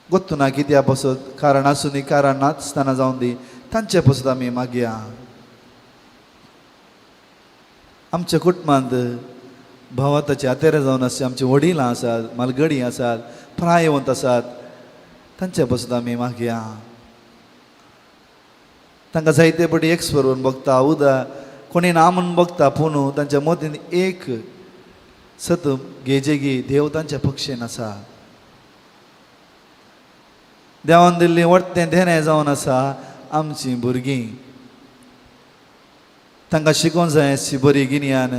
गोत्तू ना कित्या पासून, कारण आसूं दी कारण नासतना जावन दी, तांचे पासून आमी मागया. आमच्या कुटुंबांत भावाताचे आतेरे जावन आसा, आमची वडिलां आसात, मालगडी आसात, प्रायवंत आसात, तांचे पासून आमी मागया. तांकां जायते पटी एक्स बरोवन बघता, उदा कोणी ना म्हणून बघता, पूण तांच्या मतीन एक सत घेजेगी देव तांच्या पक्षेन आसा. देवान दिल्ली वट्टें धेने जावन आसा आमचीं भुरगीं. तांकां शिकोवंक जाय अशी बरी गिन्यान,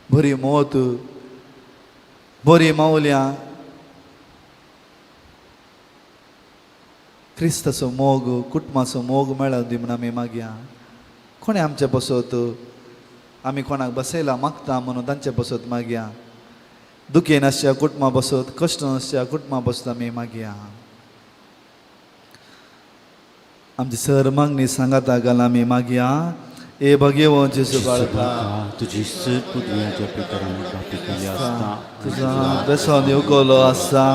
बरी मोत, बरी मौल्यां, क्रिस्ताचो मोग, कुटुंबाचो मोग मेळों दी म्हूण आमी मागया. कोणें आमचे पासत आमी कोणाक बसयला मागता म्हणून तांचे पासत मागया. दुखेन आसच्या कुटुंबा पासत, कश्ट आसच्या कुटुंबा पासत आमी मागया. आमची सर मागणी सांगाता घाल आमी मागया. ए भगेवो जेसू बाळका, तुजी सर पुदव्याच्या पितरांनी पापी केली असता तुझा बेसान येवकोलो आसता,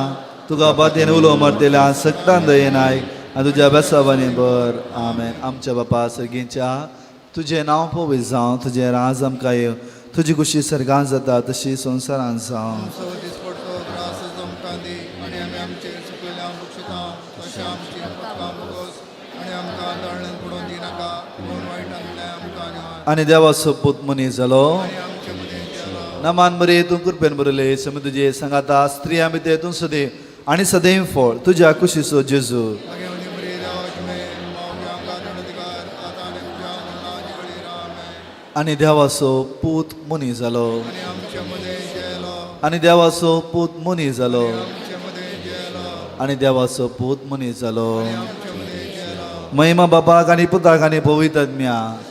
तुका बातेन उलो मारतेल्या सक्तान दयेनाय आनी तुज्या बेसाबानी बर. आमेन. आमच्या बापा सर्गीच्या, तुजें नांव पवित्र जावं, तुजें राज आमकां येव, तुजी खुशी सर्गांत जाता तशी संवसारांत जावं. आनी देवाचो पूत मनीस जालो, नमान बरे तूं कृपेन बरयले, सम तुजे सांगाता स्त्रियां भितर तूं सदैव आनी सदैव फळ तुज्या कुशीचो जेजू. आनी देवाचो पूत मनीस जालो, आनी देवाचो पूत मनीस जालो, आनी देवाचो पूत मनीस जालो. महिमा बापाक आनी पुताक आनी पवित्र आत्म्याक.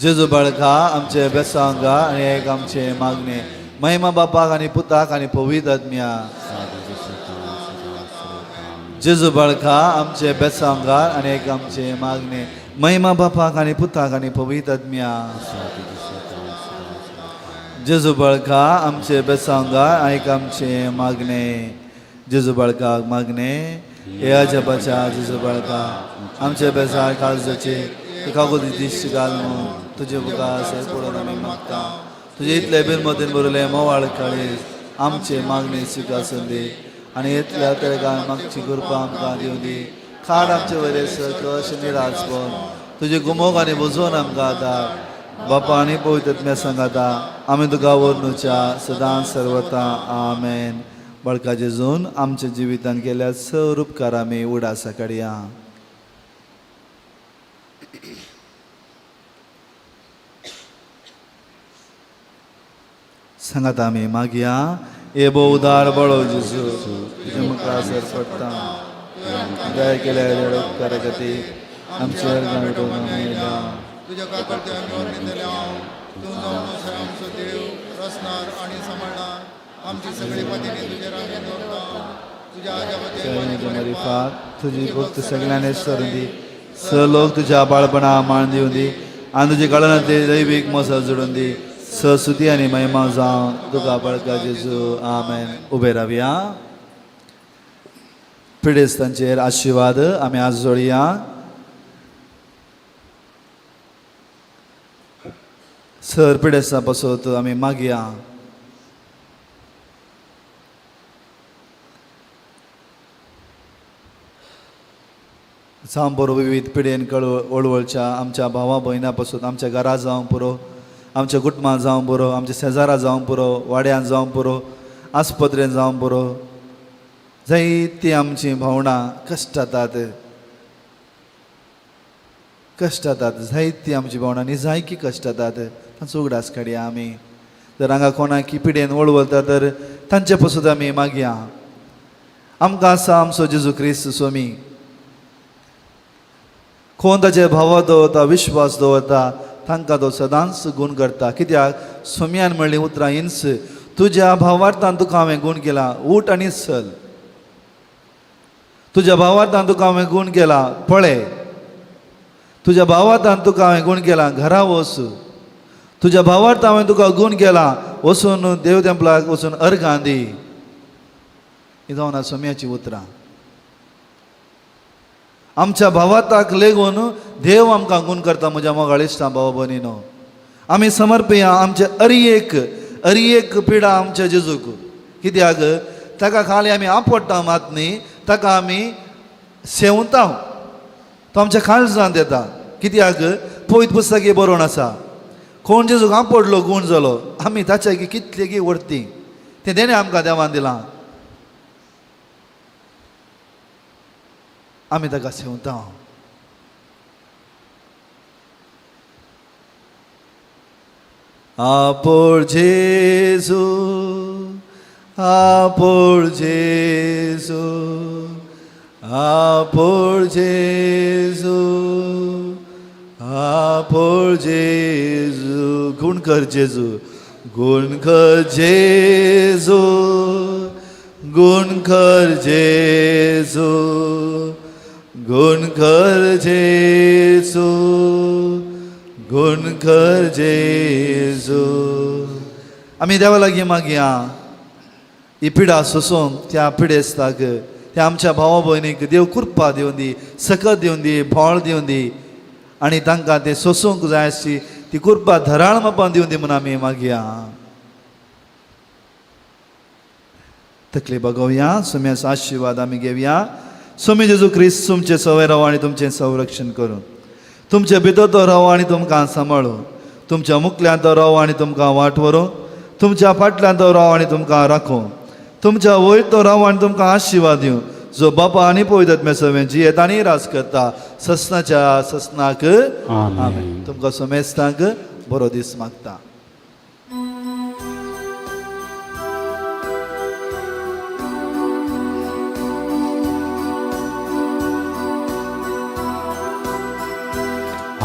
जेजू बाळका आमचे बेसांगा आनी एक आमचे मागणे. महिमा बापाक आनी पुताक आनी पवित्र आत्म्याक. जेजू बाळका आमचे बेसांगा आनी एक आमचे मागणे. महिमा बापाक आनी पुताक आनी पवित्र आत्म्याक. जेजू बाळका आमचे बेसांगा आनी एक आमचे मागणे. जेजू बाळकाक मागणे. हे अजबाच्या जेजू बाळका आमचे बेसाळ काळजाचे कागोदी दिश्ट घाल म्हणून तुजे बुकास पडून आमी मागता. तुजे इतले बीन मदीन बरयले मोवाळ काळीज आमचे मागणी स्विकासून दी आनी इतल्या तेळेगां मागची कृपा आमकां दिवं दी. खाड आमचे वयले सकश निराजपण तुजे गुमोग आनी बुजोवन आमकां आदार. बापा आनी पवित्र आत्म्या सांगाता आमी तुका वर्णुच्या सदां सर्वता. आमेन. बाळका जेजून आमच्या जिवितान केल्या सर उपकार आमी उडासा काडया. सांगात आमी मागया. ए बो उदार बळो जेजू, तुजे मुखार सर पडटा, दया केल्या उपकारा खातीर आमच्या तुझ्या काकडते आमी वर्णितल्या तूं जावन आमचो देव रचणार आनी सांबाळणार. आमची सगळी पतीने तुजे रांगेत दवरता. तुज्या आजोबाचे तुजी भक्त सगळ्यांनी सरून दी. स लोक तुज्या बाळपणा मान दिवन दी आनी तुजे कळनातले दैवीक मोसळ जोडून दी. सस्तुती आनी महिमा जावं तुका बाळका जेजू. आमेन. उबे रावया. पिडेस्तांचेर आशिर्वाद आमी आज जोडया. सर पिडेस्तां पासत आमी मागया. जावं बरो विविध पिडेन वळवळच्या आमच्या भावा भयणां पासून आमच्या घरा जावं पुरो, आमच्या कुटुंबांत जावं बरो, आमच्या शेजारा जावं पुरो, वाड्यान जावं पुरो, आस्पत्रेन जावं बरो. जायतीं आमचीं भावणां कश्ट जातात. कश्ट जातात जायती आमची भावणांनी जायकी कश्ट जातात तांचो उगडास काडया आमी जर हांगा कोणाक पिडेन वळवता तर तांचे पासून आमी मागया आमकां आसा आमचो जेजू क्रिस्त स्वामी कोण ताचे भावा दवरता विश्वास दवरता तांकां तो सदांच गूण करता कित्याक स्वाम्यान म्हणली उतरां हिंस तुज्या भावार्थान तुका हांवें गूण केला उठ आनी चल तुज्या भावार्थान तुका हांवें गूण केला पळय तुज्या भावार्थान तुका हांवें गूण केला घरा वच तुज्या भावार्थ हांवें तुका गूण केला वचून देव तेंपलाक वचून अर्घां दी ही जावन स्वाम्याची उतरां आमच्या भावार्थाक लेगून देव आमकां गूण करता म्हज्या मोगाळिश्टा भावा भयणीनो आमी समर्पया आमचे अरियेक पिडा आमच्या जेजूक कित्याक ताका खाली आमी आपडटा मात न्ही ताका आमी सेवता तो आमच्या काळजांत येता कित्याक पवित्र पुस्तकी बरोवन आसा कोण जेजूक आपडलो गूण जालो आमी ताच्या कितले गी वर्ती तें तेणें आमकां देवान दिलां आमी ताका सेवता आपोळ जेजू आपोळ जेजू आपोळ जेजू आपोळ जेजू गुण कर जेजू गुण कर जेजू गुण कर जेजू गुण कर जेजू गुण कर जेजू आमी देवा लागीं मागया ही पिडा सोसूंक त्या पिडेस्ताक त्या आमच्या भावा भयणीक देव कृपा दिवन दी सकत दिवन दी भोळ दिवन दी आनी तांकां तें सोसूंक जाय आसची ती कृपा धराळ मापान दिवन दी म्हणून आमी मागया तकली बगोवया सुम्याचो आशिर्वाद आमी घेवया स्वामी जेजू क्रिस्त तुमचे सवय राव आनी तुमचें संरक्षण करूं तुमचे भितर तो राव आनी तुमकां सांबाळूं तुमच्या मुखल्यांत तो राव आनी तुमकां वाट व्हरूं तुमच्या फाटल्यान तो राव आनी तुमकां राखूं तुमच्या वयर तो राव आनी तुमकां आशिर्वाद दिवं जो बापा आनी पवित्र सवें जियेत आनी रास करता ससनाच्या ससनाक आमेन तुमकां समेस्तांक बरो दीस मागता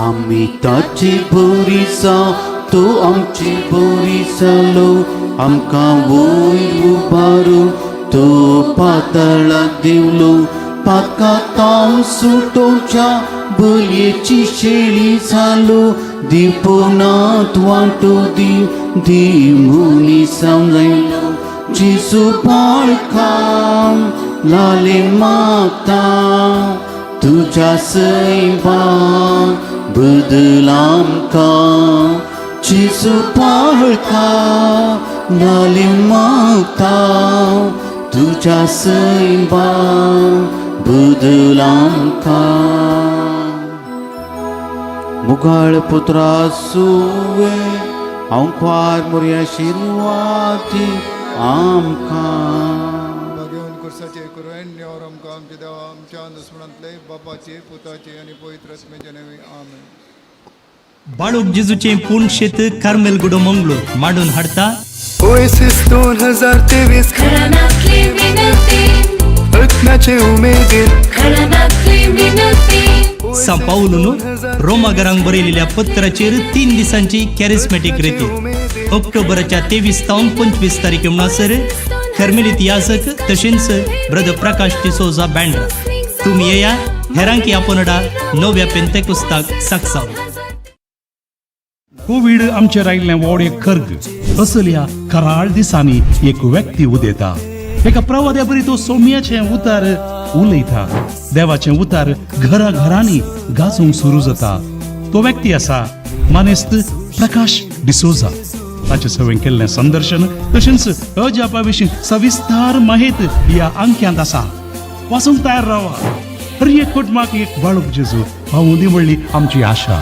आमी ताची बरी जाव तो आमची बरी जालो आमकां वयर उबारू तो पातळाक देवलो पाकातां सुटोवच्या बलयेची शेळी जालो दिवपनात वांटो दिव दी मुनी सांगलो जेजू बाळकां लाले मागता तुज्या सैवान बदल आमकां जेजू बाळका नाली मागता तुज्या सैवान बदल आमकां मुगाळ पुत्रा सुवे हांव ख्वार मोरया आशिर्वादी आमकां घेवन कुर्साचे कुरवण और आमकां आमचे देवा आमच्या दुस्मनांतले बापाचे पुताचे आनी पवित्र आत्म्याचे नांवे आमेन बाळूक जेजूचे पूर्ण शेत कार्मेल गुडो मंगळूर मांडून हाडता ओएसिस 2023 घराण्यातली विनंती अग्नाचे उमेदीर घराण्यातली विनंती सांपावलून रोमागरांक बरयलेल्या पत्राचेर 3 दिसांची कॅरिस्मॅटिक रेती ऑक्टोबराच्या 23 तावन 25 तारीख म्हणसर कर्मेलीत याजक तशेंच ब्रदर प्रकाश डिसोजा बँड्रा तुम्ही येया हेरांकी आपणडा नव्या पेंतेकुस्ताक साक्षाव कोविड आमचेर आयिल्लें व्हड एक खर्ग असल्या कराळ दिसांनी एक व्यक्ती उदेता एका प्रवाद्या बरी तो सोम्याचें उतार उलयता देवाचें उतार घरा घरांनी गाजोवंक सुरू जाता तो व्यक्ती आसा मानेस्त प्रकाश डिसोजा ताचे सवें केल्लें संदर्शन तशेंच अजापा विशीं सविस्तार माहिती ह्या अंक्यांत आसा वाचूंक तयार रावा हर एक कुटुंबाक एक बाळूक जेजू हांव दी म्हणली आमची आशा